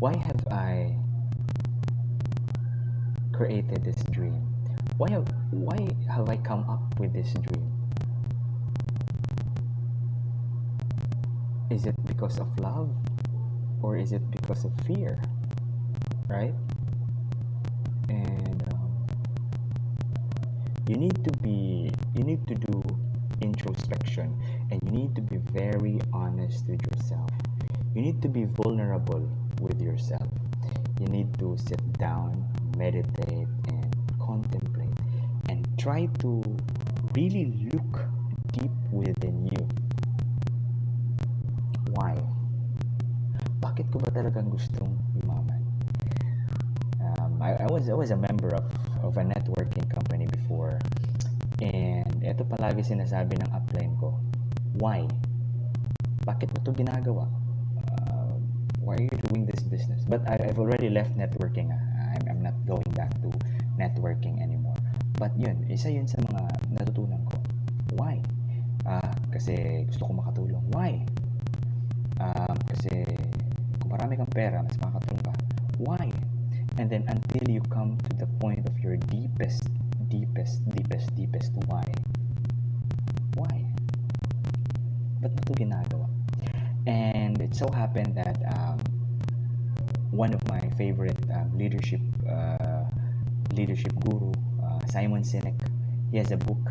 Why have I created this dream? Why have I come up with this dream? Is it because of love or is it because of fear? Right? And you need to do introspection, and you need to be very honest with yourself. You need to be vulnerable with yourself. You need to sit down, meditate, and contemplate, and try to really look deep within you. Why? Bakit ko ba talagang gustong yumaman? I was a member of a networking company before, and ito palagi sinasabi ng upline ko, why? Bakit mo ito ginagawa? Why are you doing this business? But I've already left networking. I'm not going back to networking anymore. But yun, isa yun sa mga natutunan ko. Why? Kasi gusto ko makatulong. Why? Kasi kung marami kang pera, mas makakatulong ka. Why? And then until you come to the point of your deepest why. Why? Ba't mo ito ginagawa? And it so happened that one of my favorite leadership guru, Simon Sinek, he has a book,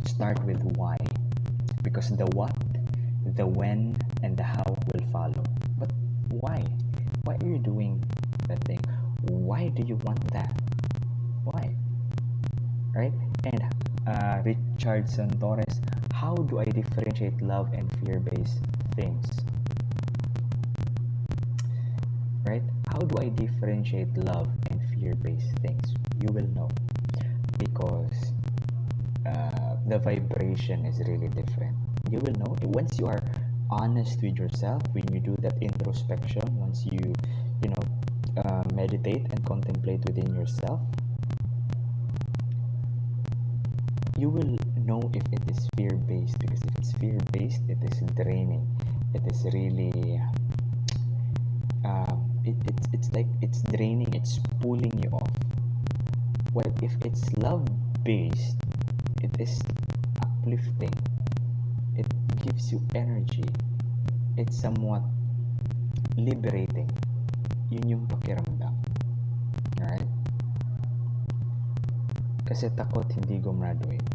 Start with Why, because the what, the when, and the how will follow. But why? Why are you doing that thing? Why do you want that? Why? Right? And Richardson Torres, how do I differentiate love and fear-based things? Right? How do I differentiate love and fear-based things? You will know, because the vibration is really different. You will know once you are honest with yourself, when you do that introspection, once you meditate and contemplate within yourself, you will know if it is fear-based. Because if it's fear-based, it is draining. It is really it's like it's draining, it's pulling you off. Well, if it's love-based, it is uplifting, it gives you energy, it's somewhat liberating. Yun yung pakiramdam. Alright? Kasi takot hindi gumraduate.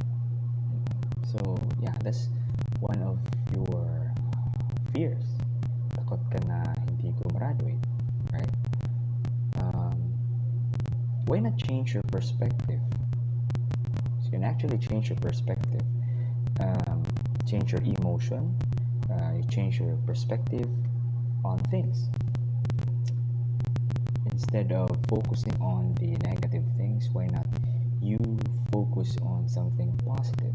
So yeah, that's one of your fears. Takot ka na hindi gumraduate. Right? Why not change your perspective? So you can actually change your perspective, change your emotion, you change your perspective on things. Instead of focusing on the negative things, why not you focus on something positive?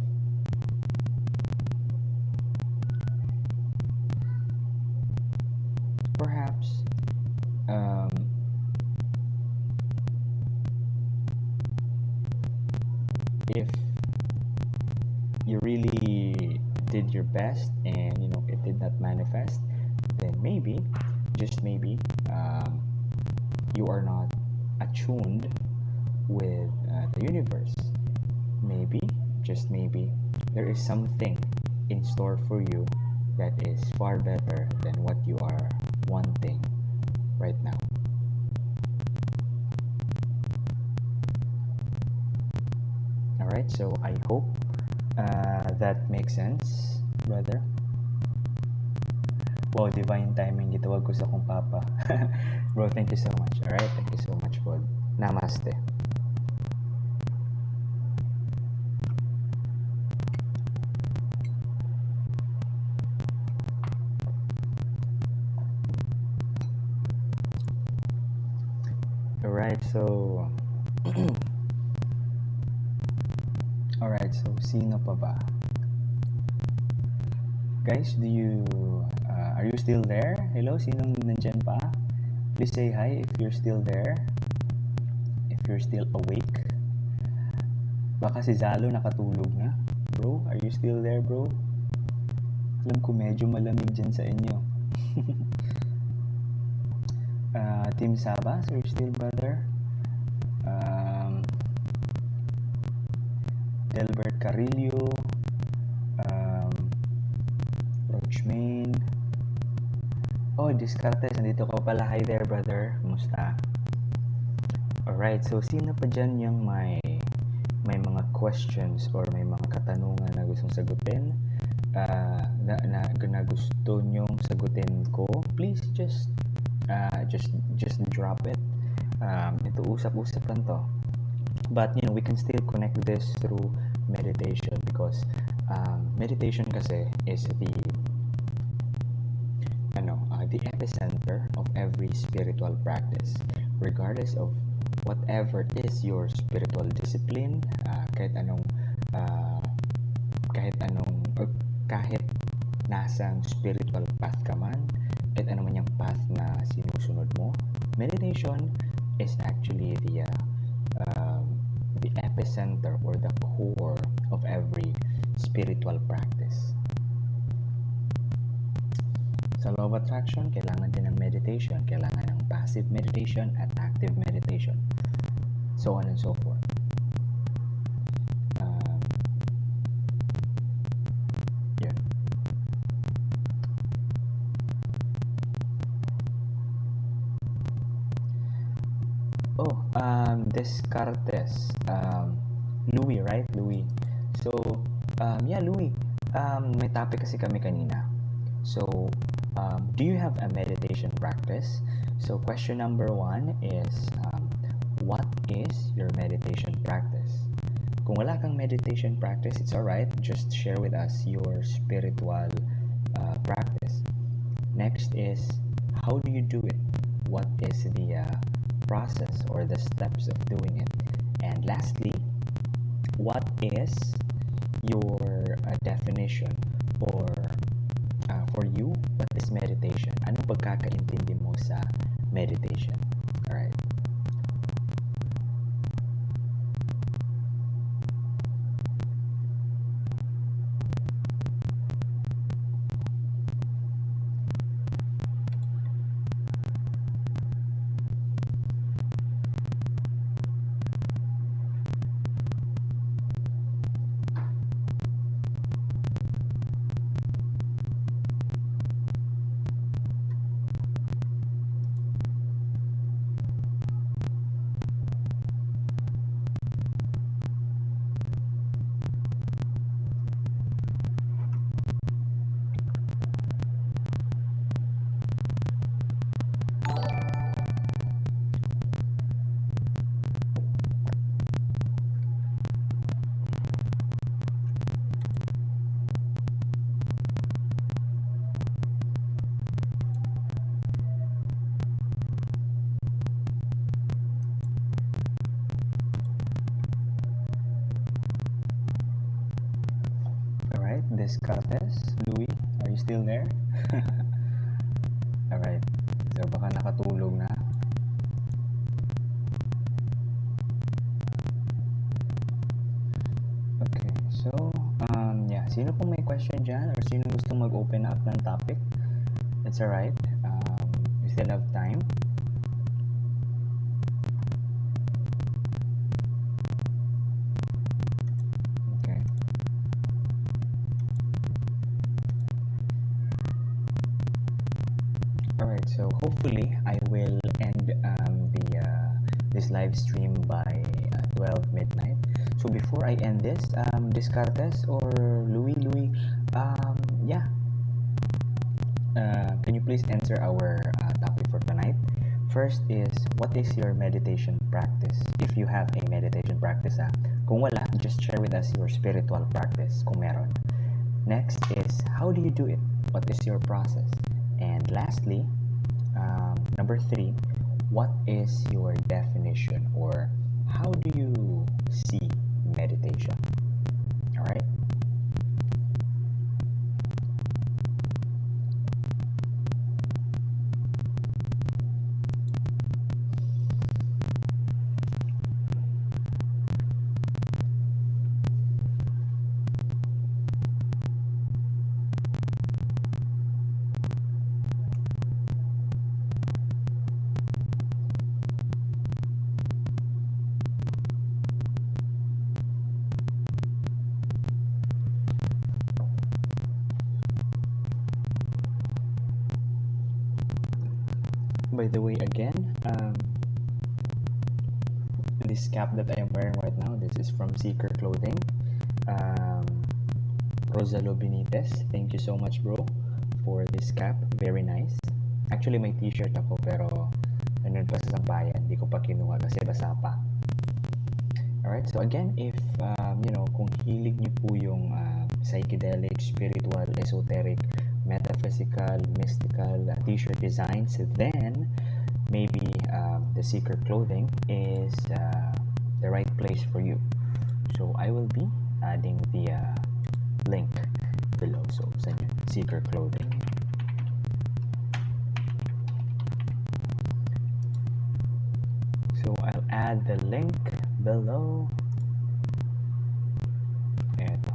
Perhaps if you really did your best and it did not manifest, then maybe, just maybe, you are not attuned with the universe. Maybe, just maybe, there is something in store for you that is far better than what you are wanting right now. All right, so I hope that makes sense, brother. Wow, divine timing. Gitawag ko sa akong papa. Bro, thank you so much. All right, thank you so much, bro. Namaste. All right, so Alright, so sino pa ba? Guys, are you still there? Hello, sinong nandyan pa? Please say hi if you're still there. If you're still awake. Baka si Zalo nakatulog na. Bro, are you still there, bro? Alam ko medyo malamig dyan sa inyo. Team Sabas, are you still, brother? Delbert Carillo, Roachmain. Oh, Discartes, nandito ka pala. Hi there, brother. Kumusta? Alright, so sino pa dyan yung may mga questions or may mga katanungan na gustong sagutin? Na gusto nyong sagutin ko? Please just drop it. Ito usap-usap lang to. But we can still connect this through meditation, because meditation kasi is the epicenter of every spiritual practice, regardless of whatever is your spiritual discipline, kahit nasang spiritual path ka man, kahit ano man yung path na sinusunod mo, meditation is actually the epicenter or the core of every spiritual practice. Sa law of attraction, kailangan din ng meditation, kailangan ng passive meditation at active meditation, so on and so forth. Yun. Descartes, Louis, right? Louis. So, yeah, Louis. May topic kasi kami kanina. So, do you have a meditation practice? So, question number 1 is, what is your meditation practice? Kung wala kang meditation practice, it's alright. Just share with us your spiritual practice. Next is, how do you do it? What is the process or the steps of doing it? And lastly, what is your definition, or for you, what is meditation? Anong pagkakaintindi mo sa meditation? Alright. Descartes, Louis, are you still there? Alright, so baka nakatulog na. Okay, so, yeah, sino pong may question dyan or sino gusto mag-open up ng topic? It's alright. We still have time. Okay. Alright, so hopefully I will end this live stream by 12 midnight. So before I end this, Descartes or Louis, yeah, can you please answer our topic for tonight? First is, what is your meditation practice? If you have a meditation practice, kung wala, just share with us your spiritual practice, kung meron. Next is, how do you do it? What is your process? And lastly, number 3, what is your definition, or how do you see meditation? All right. By the way, again, this cap that I am wearing right now, this is from Seeker Clothing. Rosalo Benitez, thank you so much, bro, for this cap. Very nice. Actually, may t-shirt ako, pero nandun pa sa sampayan. Hindi ko pa kinuha kasi basa pa. Alright, so again, if, kung hilig niyo po yung psychedelic, spiritual, esoteric, metaphysical, mystical t-shirt designs, then maybe the Seeker Clothing is the right place for you. So I will be adding the link below. So sa inyo, Seeker Clothing. So I'll add the link below. Eto.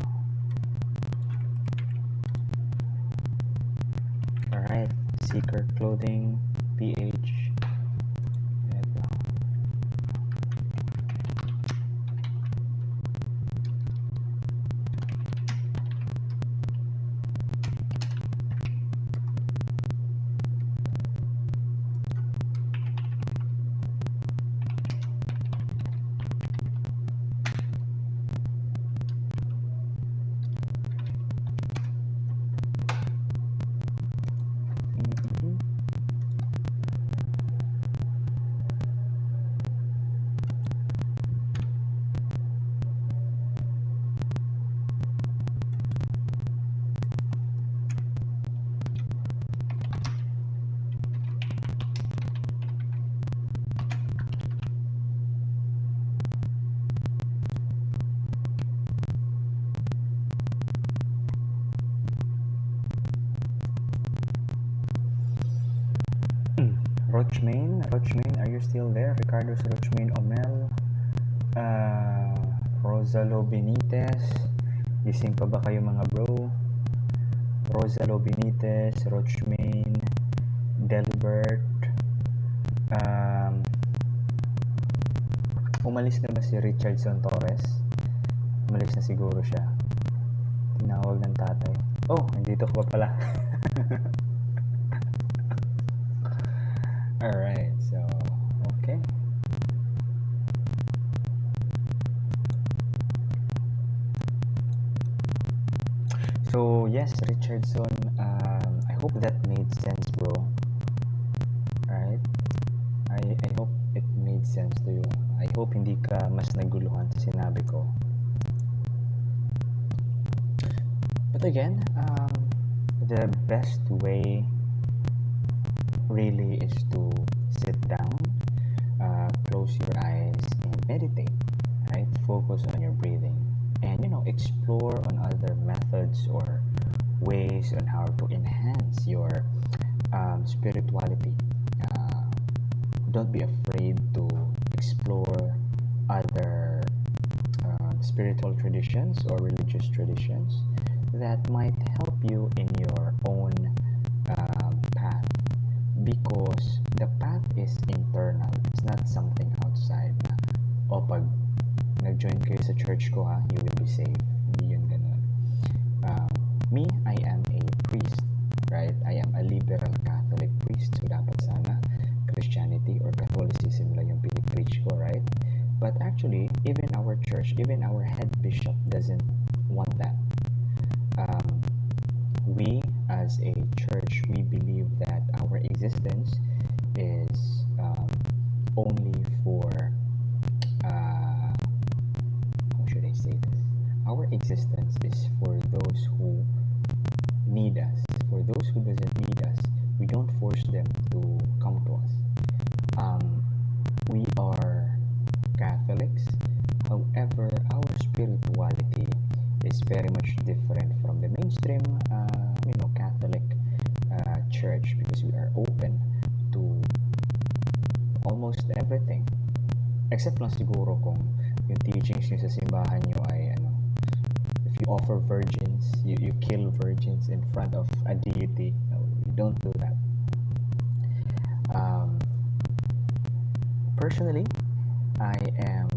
Alright, Seeker Clothing PH. Eto. Mhm. Rochmain, are you still there? Ricardo Rochmain Omel, Rosalo Benitez, gising pa ba kayo mga bro? Rosalo Benitez, Rochmain, Delbert, umalis na ba si Richardson Torres? Umalis na siguro siya. Tinawag ng tatay. Oh, nandito ko pa pala. Alright, so, okay. So, yes, Richardson, I hope that made sense, bro. Alright? I hope it made sense to you. I hope hindi ka mas naguluhan sa sinabi ko. But again, the best way really is to sit down, close your eyes and meditate, right? Focus on your breathing and explore on other methods or ways on how to enhance your spirituality. Don't be afraid to explore other spiritual traditions or religious traditions that might help you in your own path, because the path is internal. It's not something outside na, o pag nag-join kayo sa church ko ha, you will be saved. Hindi yun ganun. Me, I am a priest, right? I am a liberal Catholic priest, so dapat sana Christianity or Catholicism lang yung pinipreach ko, right? But actually, even our church, even our head bishop doesn't want that. We as a church, we believe that our existence is only for, how should I say this? Our existence is for those who need us. For those who doesn't need us, we don't force them to come to us. We are Catholics. However, our spirituality is very much different from the mainstream, Catholic church, because we are open to almost everything. Except lang siguro kung yung teachings nyo sa simbahan nyo ay if you offer virgins, you kill virgins in front of a deity. No, we don't do that. Personally, I am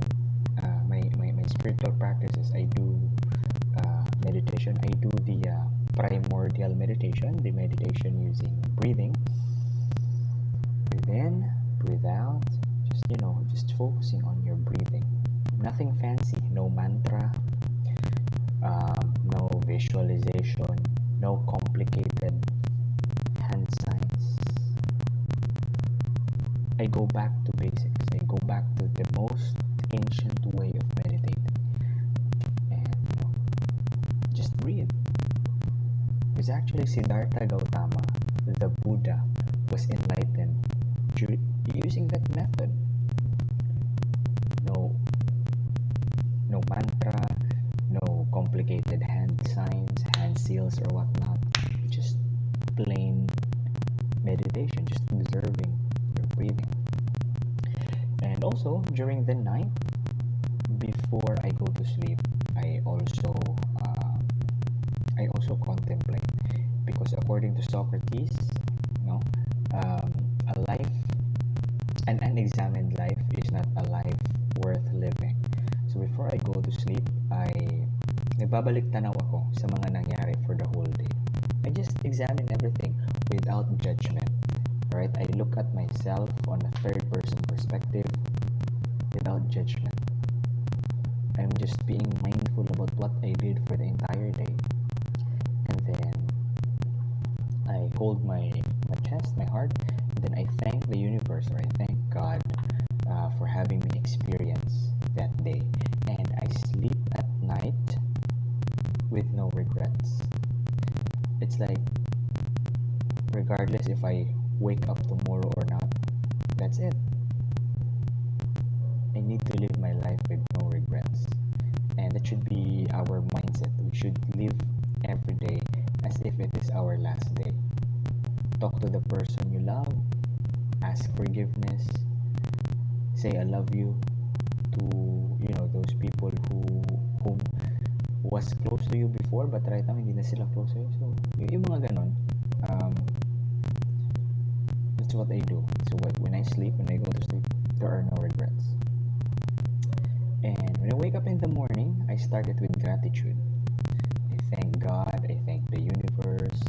my spiritual practices. I do meditation. I do the primordial meditation, the meditation using breathing. Breathe in, breathe out. Just focusing on your breathing. Nothing fancy. No mantra. No visualization. No complicated hand signs. I go back to basics. I go back to the most ancient way of meditating. And just breathe. Because actually Siddhartha Gautama, the Buddha, was enlightened using that method. No mantra, no complicated hand signs, hand seals or whatnot. Just plain meditation, just observing your breathing. And also during the night, before I go to sleep, I also contemplate, because according to Socrates, an unexamined life is not a life worth living. So before I go to sleep, nagbabalik tanaw ako sa mga nangyari for the whole day. I just examine everything without judgment. Right? I look at myself on a third-person perspective without judgment. I'm just being mindful about what I did for the entire day. And then I hold my chest, my heart, and then I thank the universe, or I thank God for having me experience that day. And I sleep at night with no regrets. It's like, regardless if I wake up tomorrow or not, that's it. I need to live my life with no regrets. And that should be our mindset. We should live every day as if it is our last day. Talk to the person you love, ask forgiveness, say I love you to those people whom was close to you before, but right now hindi na sila close to you. So yung mga ganon, that's what I do. So when I sleep, when I go to sleep, there are no regrets. And when I wake up in the morning, I start it with gratitude. I thank God, I thank the universe,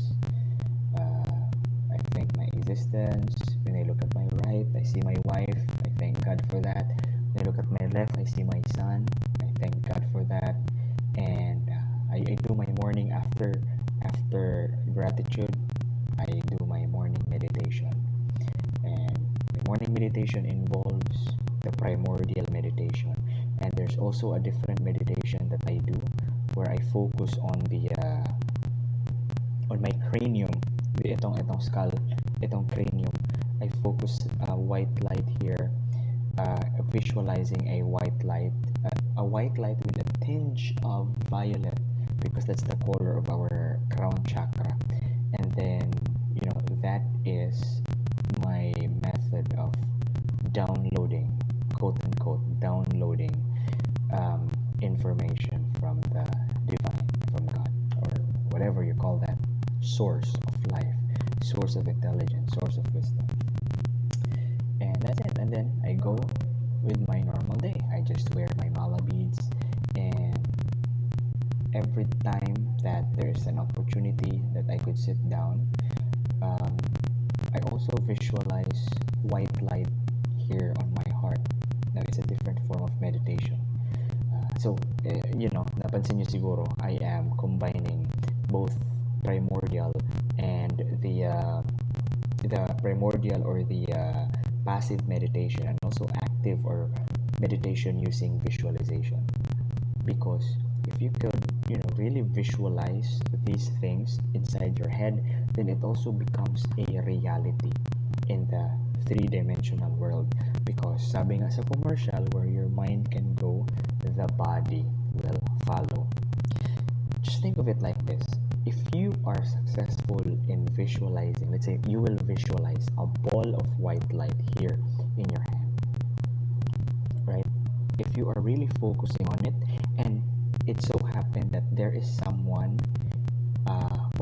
I thank my existence. When I look at my right, I see my wife, I thank God for that. When I look at my left, I see my son, I thank God for that. And I do my morning after gratitude, I do my morning meditation. And my morning meditation involves the primordial meditation. And there's also a different meditation that I do where I focus on on my cranium, itong skull, itong cranium. I focus white light here, visualizing a white light with a tinge of violet, because that's the color of our crown chakra. And then that is my method of downloading, quote unquote, downloading information from the divine, from God, or whatever you call that, source of life, source of intelligence, source of wisdom. And that's it. And then I go with my normal day. I just wear my mala beads, and every time that there's an opportunity that I could sit down, I also visualize white light here on my heart. Now it's a different form of meditation. Napansin nyo siguro, I am combining both primordial and the primordial or the passive meditation, and also active or meditation using visualization. Because if you could, really visualize these things inside your head, then it also becomes a reality in the three-dimensional world. Because sabi nga sa commercial, where your mind can go, the body will follow. Just think of it like this. If you are successful in visualizing, let's say you will visualize a ball of white light here in your hand, right? If you are really focusing on it, and it so happened that there is someone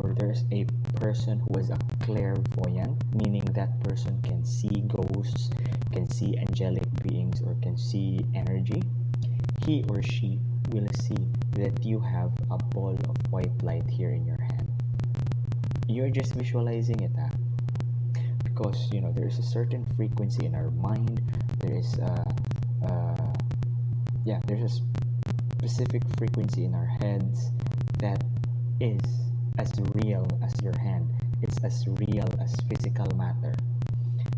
or there's a person who is a clairvoyant, meaning that person can see ghosts, can see angelic beings, or can see energy, he or she will see that you have a ball of white light here in your hand. You're just visualizing it, because there is a certain frequency in our mind. There's a specific frequency in our heads that is as real as your hand. It's as real as physical matter.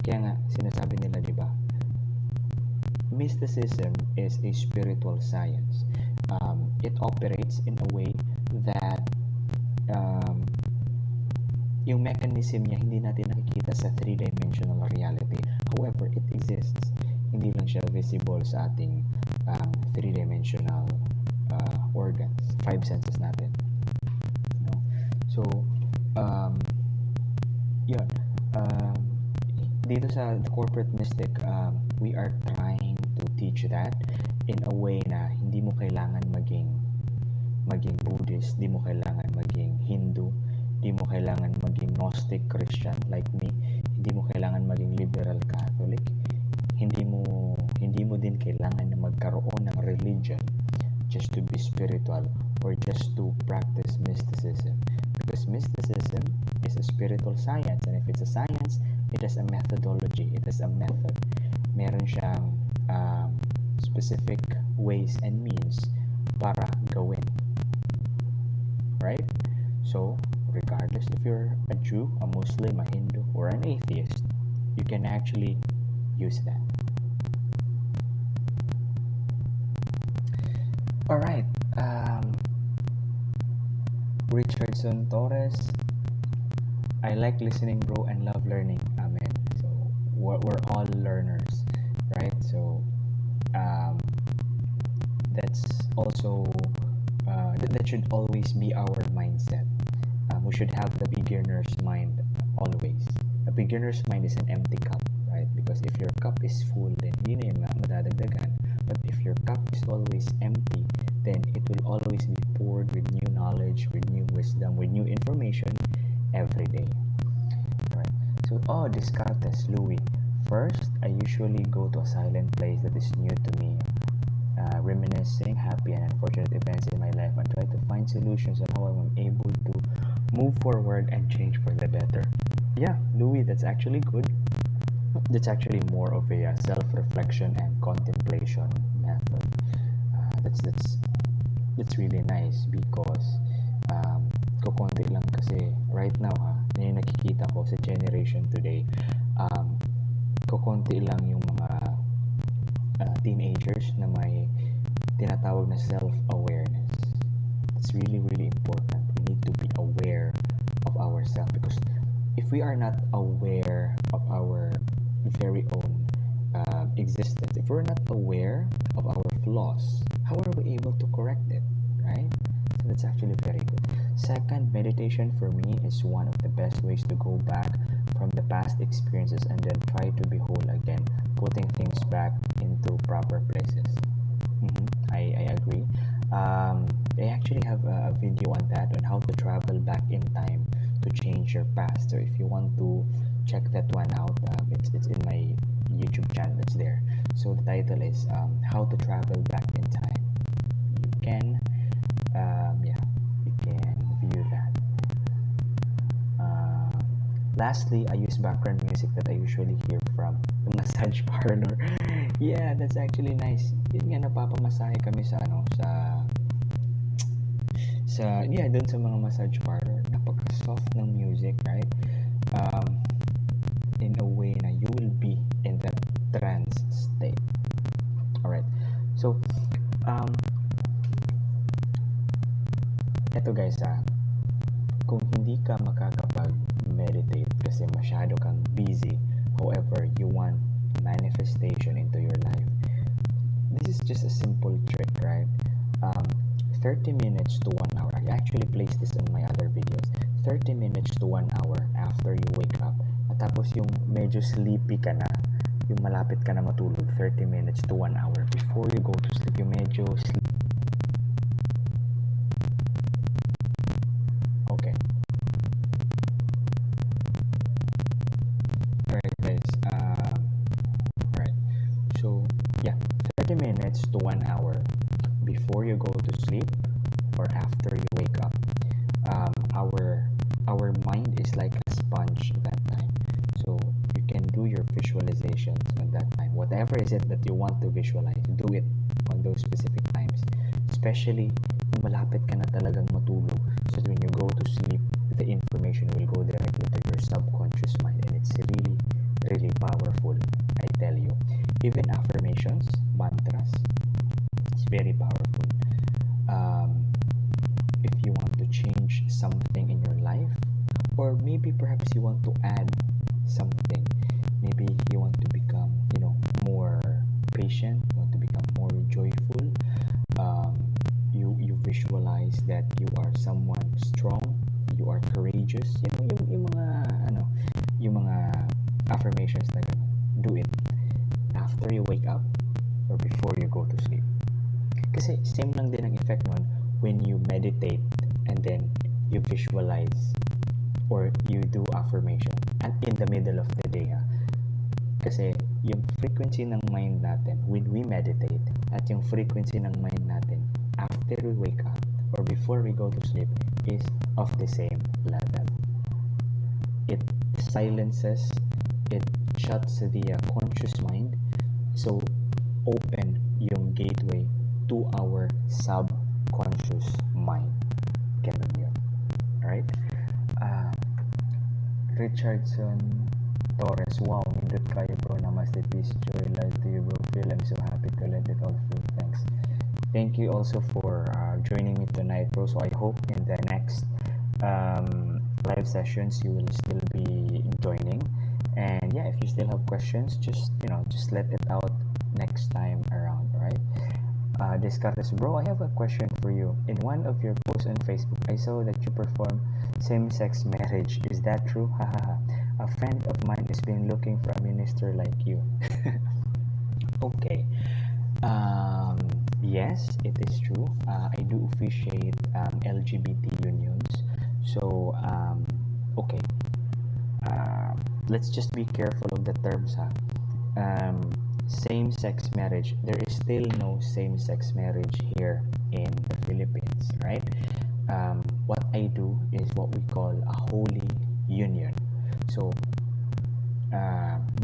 Kaya nga, sinasabi nila, di ba? Mysticism is a spiritual science. It operates in a way that yung mechanism niya hindi natin nakikita sa three-dimensional reality. However, it exists. Hindi lang siya visible sa ating three-dimensional organs, five senses natin. So, dito sa the corporate mystic, we are trying to teach that in a way na hindi mo kailangan maging Buddhist, hindi mo kailangan maging Hindu, hindi mo kailangan maging Gnostic Christian like me, hindi mo kailangan maging liberal Catholic, hindi mo din kailangan na magkaroon ng religion just to be spiritual or just to practice mysticism. Because mysticism is a spiritual science, and if it's a science, it has a methodology, it has a method. Meron siyang specific ways and means para gawin. Right? So, regardless if you're a Jew, a Muslim, a Hindu, or an atheist, you can actually use that. Alright, Richardson Torres, I like listening, bro, and love learning. Amen. So we're all learners, right? So that's also that should always be our mindset. We should have the beginner's mind always. A beginner's mind is an empty cup, right? Because if your cup is full, then hindi na yung madadagdagan. But if your cup is always empty, then it will always be poured with new knowledge, with new wisdom, with new information every day. Alright. So, Descartes, Louis. First, I usually go to a silent place that is new to me, reminiscing happy and unfortunate events in my life, and try to find solutions on how I'm able to move forward and change for the better. Yeah, Louis, that's actually good. That's actually more of a self-reflection and contemplation method. That's really nice because kukonti lang kasi right now yung nakikita ko sa generation today, kukonti lang yung mga teenagers na may tinatawag na self-awareness. It's really, really important. We need to be aware of ourselves, because if we are not aware of our very own existence, if we're not aware of our flaws, how are we able to correct it, right? So that's actually very good. Second, meditation for me is one of the best ways to go back from the past experiences and then try to be whole again, putting things back into proper places. I agree. I actually have a video on that, on how to travel back in time to change your past. So if you want to check that one out, it's in my YouTube channel. It's there. So the title is how to travel back in time. You can yeah, you can view that. Lastly, I use background music that I usually hear from the massage parlor. Yeah, that's actually nice. Yun nga, napapamasahe kami sa yeah, dun sa mga massage parlor. Napaka-soft ng music, right? In a way na you will be in that trance state. Alright. So, eto guys, kung hindi ka makakapag-meditate kasi masyado kang busy, however, you want manifestation into your life, this is just a simple trick, right? 30 minutes to 1 hour. I actually placed this on my other videos. 30 minutes to 1 hour after you wake up. At tapos yung medyo sleepy ka na, yung malapit ka na matulog, 30 minutes to 1 hour before you go to sleep, yung medyo sleep. Okay. Alright guys, alright. So, yeah, 30 minutes to 1 hour before you go to sleep or after you wake up. Our mind is like a sponge that time. So you can do your visualizations at that time. Whatever is it that you want to visualize, do it on those specific times. Especially kung malapit ka na talagang matulog. So when you go to sleep, the information will go directly to your subconscious mind, and it's really, really powerful, I tell you. Even affirmations, mantras, it's very powerful. If you want to change something in your life, or maybe perhaps you want to add something, maybe you want to become, more patient, you want to become more joyful, you visualize that you are someone strong, you are courageous, yung mga affirmations na gano'n, do it after you wake up or before you go to sleep. Kasi same lang din ang effect nun when you meditate and then you visualize or you do affirmation and in the middle of the day. Kasi yung frequency ng mind natin when we meditate at yung frequency ng mind natin after we wake up or before we go to sleep is of the same level. It silences, it shuts the conscious mind, so open yung gateway to our subconscious mind. Ganun yun. Alright? Richardson Torres, wow, nindot kayo bro. Namaste, peace, joy, love to you bro. Phil, I'm so happy to let it all flow. Thanks. Thank you also for joining me tonight bro. So I hope in the next live sessions you will still be joining. And yeah, if you still have questions, just let it out next time around, alright? Descartes, bro, I have a question for you. In one of your posts on Facebook, I saw that you perform same-sex marriage. Is that true? Hahaha. A friend of mine has been looking for a minister like you. Okay. Yes, it is true. I do officiate LGBT unions. So, okay. Let's just be careful of the terms, same-sex marriage. There is still no same-sex marriage here in the Philippines, right? What I do is what we call a holy union. So,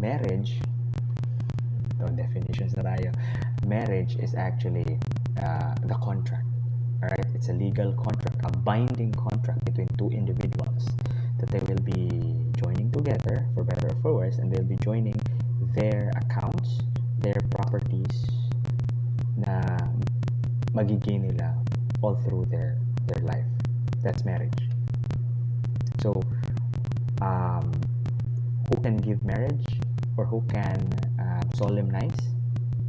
marriage, the definitions na tayo, marriage is actually the contract. Alright, it's a legal contract, a binding contract between two individuals that they will be joining together for better or for worse, and they'll be joining their accounts, their properties na magigain nila all through their life. That's marriage. So, who can give marriage or who can solemnize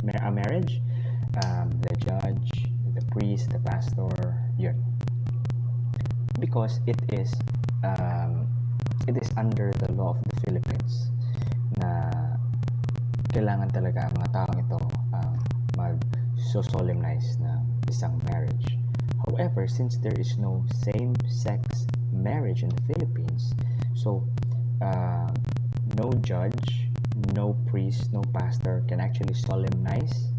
a marriage? The judge, the priest, the pastor, yun. Because it is under the law of the Philippines na kailangan talaga ang mga taong ito mag-solemnize na isang marriage. However, since there is no same-sex marriage in the Philippines, so no judge, no priest, no pastor can actually solemnize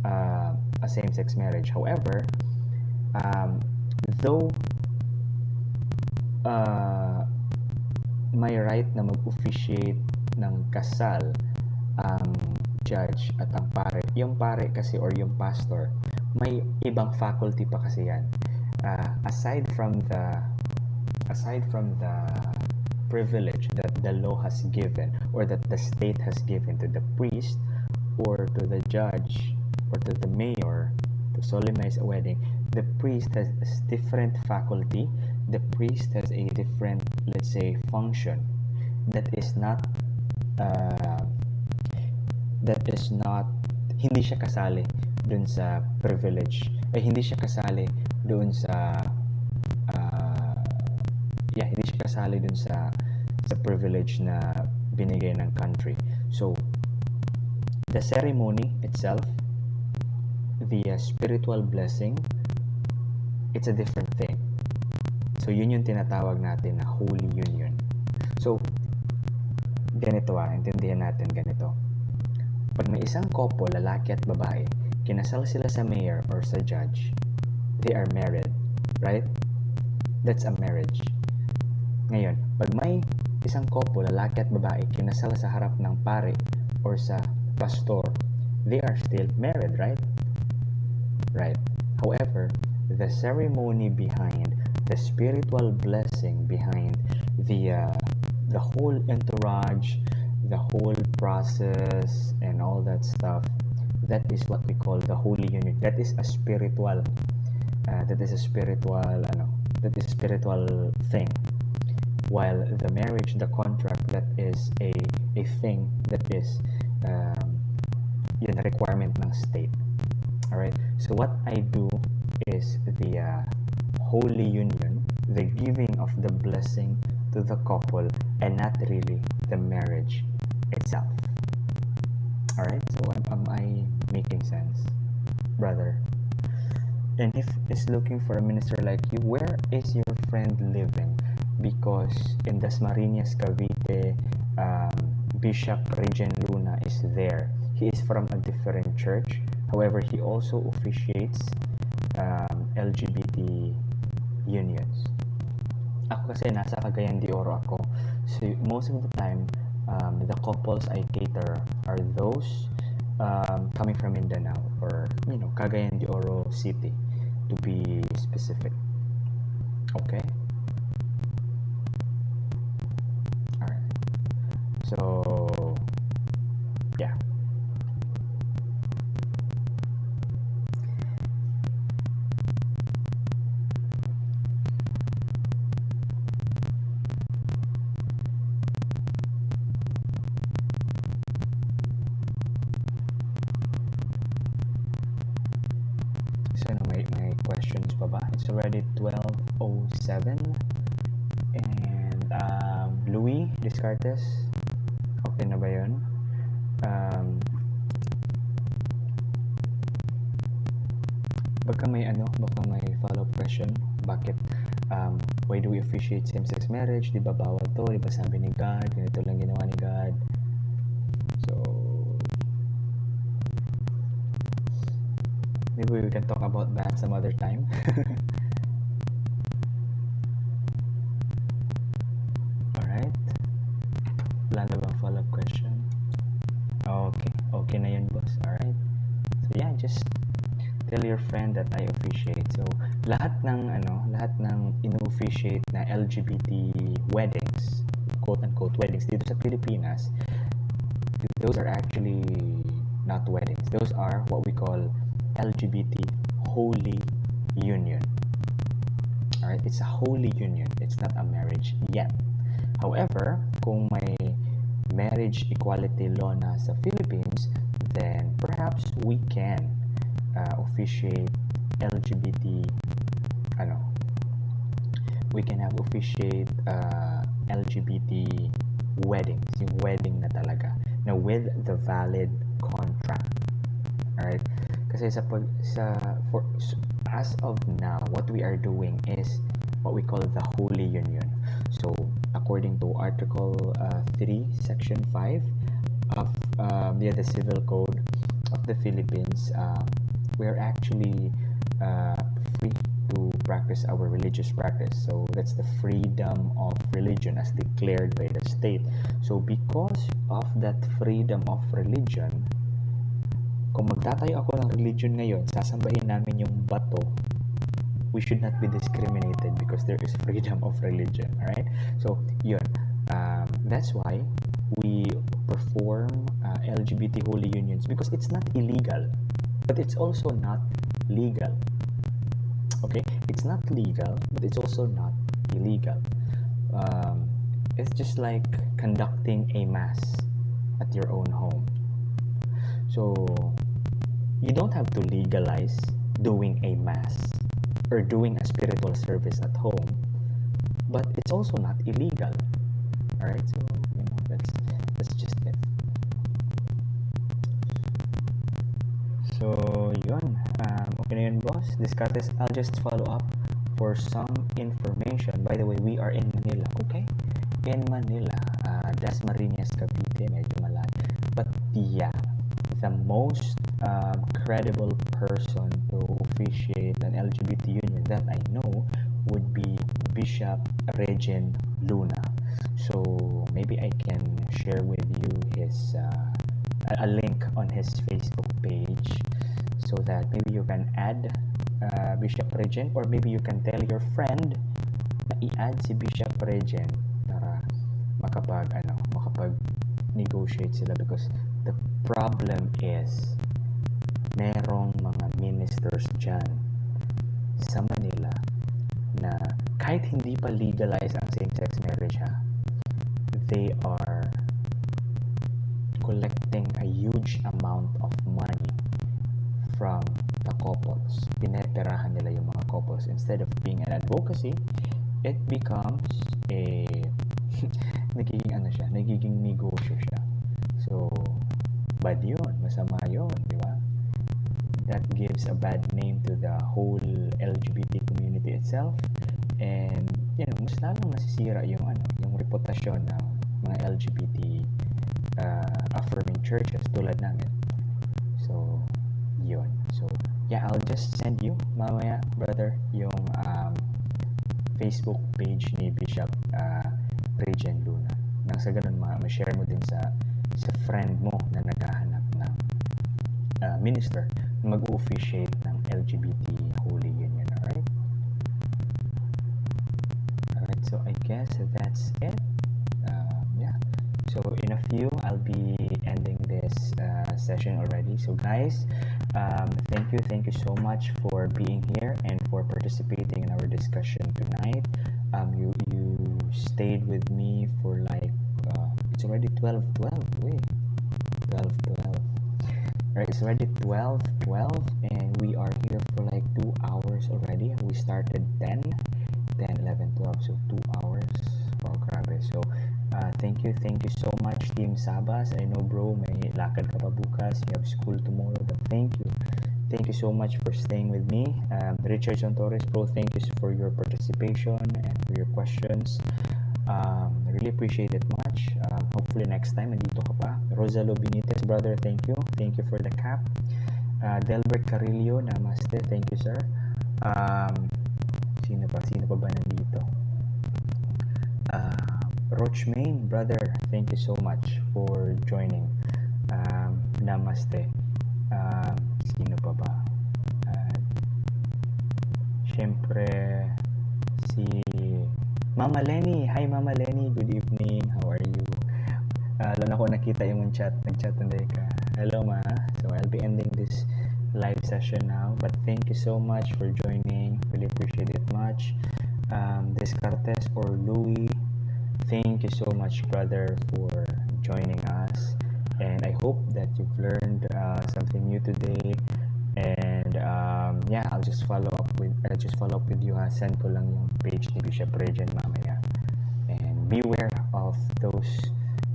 a same-sex marriage. However, though may right na mag-officiate ng kasal ang judge at ang pare. Yung pare kasi or yung pastor, may ibang faculty pa kasi yan. Aside from the privilege that the law has given or that the state has given to the priest or to the judge or to the mayor to solemnize a wedding, the priest has a different faculty. The priest has a different, let's say, function that is not hindi siya kasali dun sa privilege, hindi siya kasali dun sa hindi siya kasali dun sa privilege na binigay ng country. So the ceremony itself, the spiritual blessing, it's a different thing. So yun yung tinatawag natin na holy union. So ganito intindihan natin ganito. Pag may isang couple, lalaki at babae, kinasal sila sa mayor or sa judge, they are married, right? That's a marriage. Ngayon, pag may isang couple, lalaki at babae, kinasal sa harap ng pare or sa pastor, they are still married, right? Right. However, the ceremony behind, the spiritual blessing behind the whole entourage, the whole process and all that stuff, that is what we call the holy union. That is a spiritual thing, while the marriage, the contract, that is a thing that is yun a requirement ng state. Alright, so what I do is the holy union, the giving of the blessing to the couple, and not really the marriage itself. Alright, so am I making sense, brother? And if it's looking for a minister like you, where is your friend living? Because in Dasmariñas, Cavite, Bishop Regen Luna is there. He is from a different church. However, he also officiates LGBT unions. Ako kasi nasa Cagayan de Oro ako. So most of the time, the couples I cater are those coming from Mindanao or Cagayan de Oro City, to be specific. Okay. All right. So yeah. So may questions pa ba? It's already 12:07 and Louis Descartes, okay na ba yun? Baka may follow-up question. Bakit why do we officiate same-sex marriage? Di ba bawal to? Di ba sabi ni God, ganito lang ginawa ni God? So maybe we can talk about that some other time. Alright. Wala na bang follow-up question? Okay na yun, boss. Alright. So yeah, just tell your friend that I officiate. So lahat ng ino-officiate na LGBT weddings, quote-unquote weddings dito sa Pilipinas, those are actually not weddings. Those are what we call LGBT holy union. Alright, it's a holy union. It's not a marriage yet. However, kung may marriage equality law na sa Philippines, then perhaps we can officiate LGBT we can have officiate LGBT weddings, yung wedding na talaga with the valid contract. Alright, kasi sa for as of now, what we are doing is what we call the Holy Union. So, according to Article 3, Section 5 of the Civil Code of the Philippines, we are actually free to practice our religious practice. So, that's the freedom of religion as declared by the state. So, because of that freedom of religion, kung magtatayo ako ng religion ngayon, sasambahin namin yung bato, we should not be discriminated because there is freedom of religion. Alright? So, yun. That's why we perform LGBT holy unions because it's not illegal, but it's also not legal. Okay? It's not legal, but it's also not illegal. It's just like conducting a mass at your own home. So, you don't have to legalize doing a mass or doing a spiritual service at home, but it's also not illegal. Alright, so that's just it. So, yun. Okay na yun, boss. I'll just follow up for some information. By the way, we are in Manila. Okay? In Manila. Dasmariñas, Cavite. Medyo malayo. But yeah, the most credible person to officiate an LGBT union that I know would be Bishop Regine Luna. So maybe I can share with you his a link on his Facebook page so that maybe you can add Bishop Regine, or maybe you can tell your friend na i-add si Bishop Regine para makapag negotiate sila, because the problem is merong mga ministers dyan sa Manila na kahit hindi pa legalize ang same-sex marriage, they are collecting a huge amount of money from the couples. Pineperahan nila yung mga couples. Instead of being an advocacy, it becomes a nagiging negosyo siya. So, bad yun, masama yun, di ba? That gives a bad name to the whole LGBT community itself, and mas lalong nasisira yung reputasyon ng mga LGBT affirming churches tulad namin. So, yun. So, yeah, I'll just send you mamaya, brother, yung Facebook page ni Bishop Regine Luna. Nang sa ganun, ma-share mo din sa friend mo na naghahanap ng minister na mag-officiate ng LGBT Holy Union. Alright? Alright, so I guess that's it. Yeah. So in a few, I'll be ending this session already. So guys, thank you so much for being here and for participating in our discussion tonight. You stayed with me for like it's already 12:12. Wait, 12:12. Alright, it's already 12:12, and we are here for like 2 hours already. We started 10, 11, 12, so 2 hours. Oh, grabe. So, thank you so much, Team Sabas. I know, bro, may lakad ka pa bukas. You have school tomorrow, but thank you so much for staying with me. Richard Torres, bro, thank you for your participation and for your questions. I really appreciate it much. Hopefully next time nandito ka pa. Rosalo Benitez, brother, thank you for the cap. Delbert Carillo, namaste, thank you, sir. Sino pa ba nandito? Roach Main, brother, thank you so much for joining. Namaste. Sino pa ba? Siyempre si Mama Lenny. Hi Mama Lenny, good evening, how are you? Alam ko nakita yung nag-chat hindi ka. Hello ma. So I'll be ending this live session now, but thank you so much for joining, really appreciate it much. Descartes or Louis, thank you so much, brother, for joining us, and I hope that you've learned something new today. And yeah, I'll just follow up with you. Send ko lang yung page ni Bishop Regine mamaya, and beware of those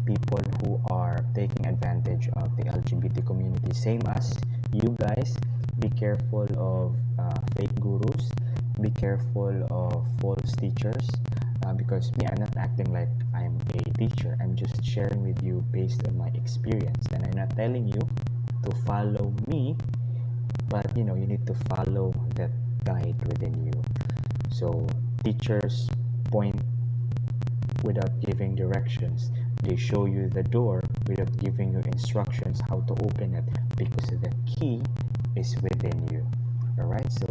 people who are taking advantage of the LGBT community, same as you guys. Be careful of fake gurus. Be careful of false teachers, because me, I'm not acting like I'm a teacher. I'm just sharing with you based on my experience, and I'm not telling you to follow me, but you need to follow that guide within you. So teachers point without giving directions. They show you the door without giving you instructions how to open it, because the key is within you. Alright, so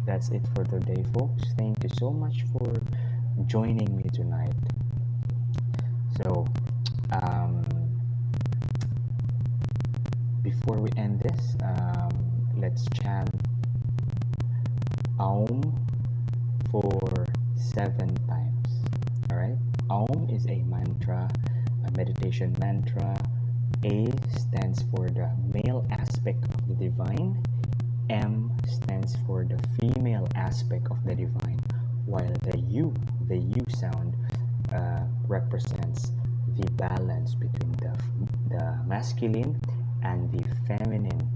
that's it for today, folks. Thank you so much for joining me tonight. So, before we end this, let's chant Aum for 7 times. Alright? Aum is a mantra, a meditation mantra. A stands for the male aspect of the divine. M stands for the female aspect of the divine, while the U sound, represents the balance between the masculine and the feminine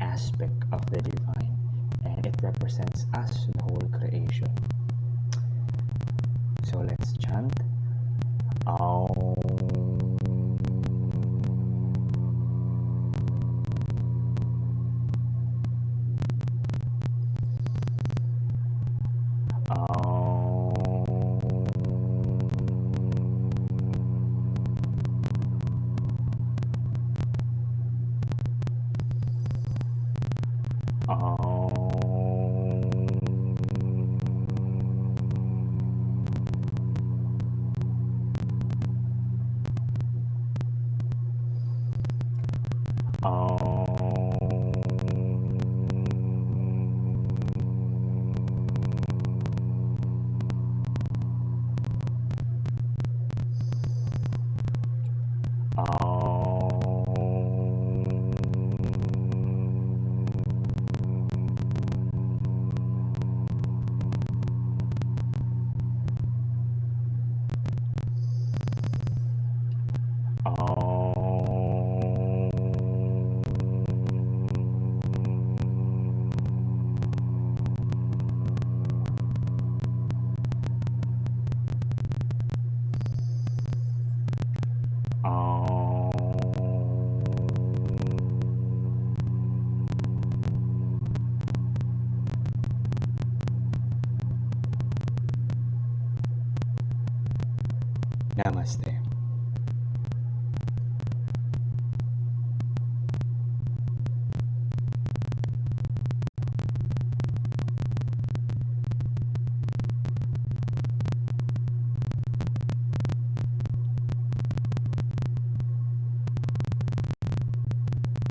aspect of the divine, and it represents us, the whole creation. So let's chant Aum. Namaste.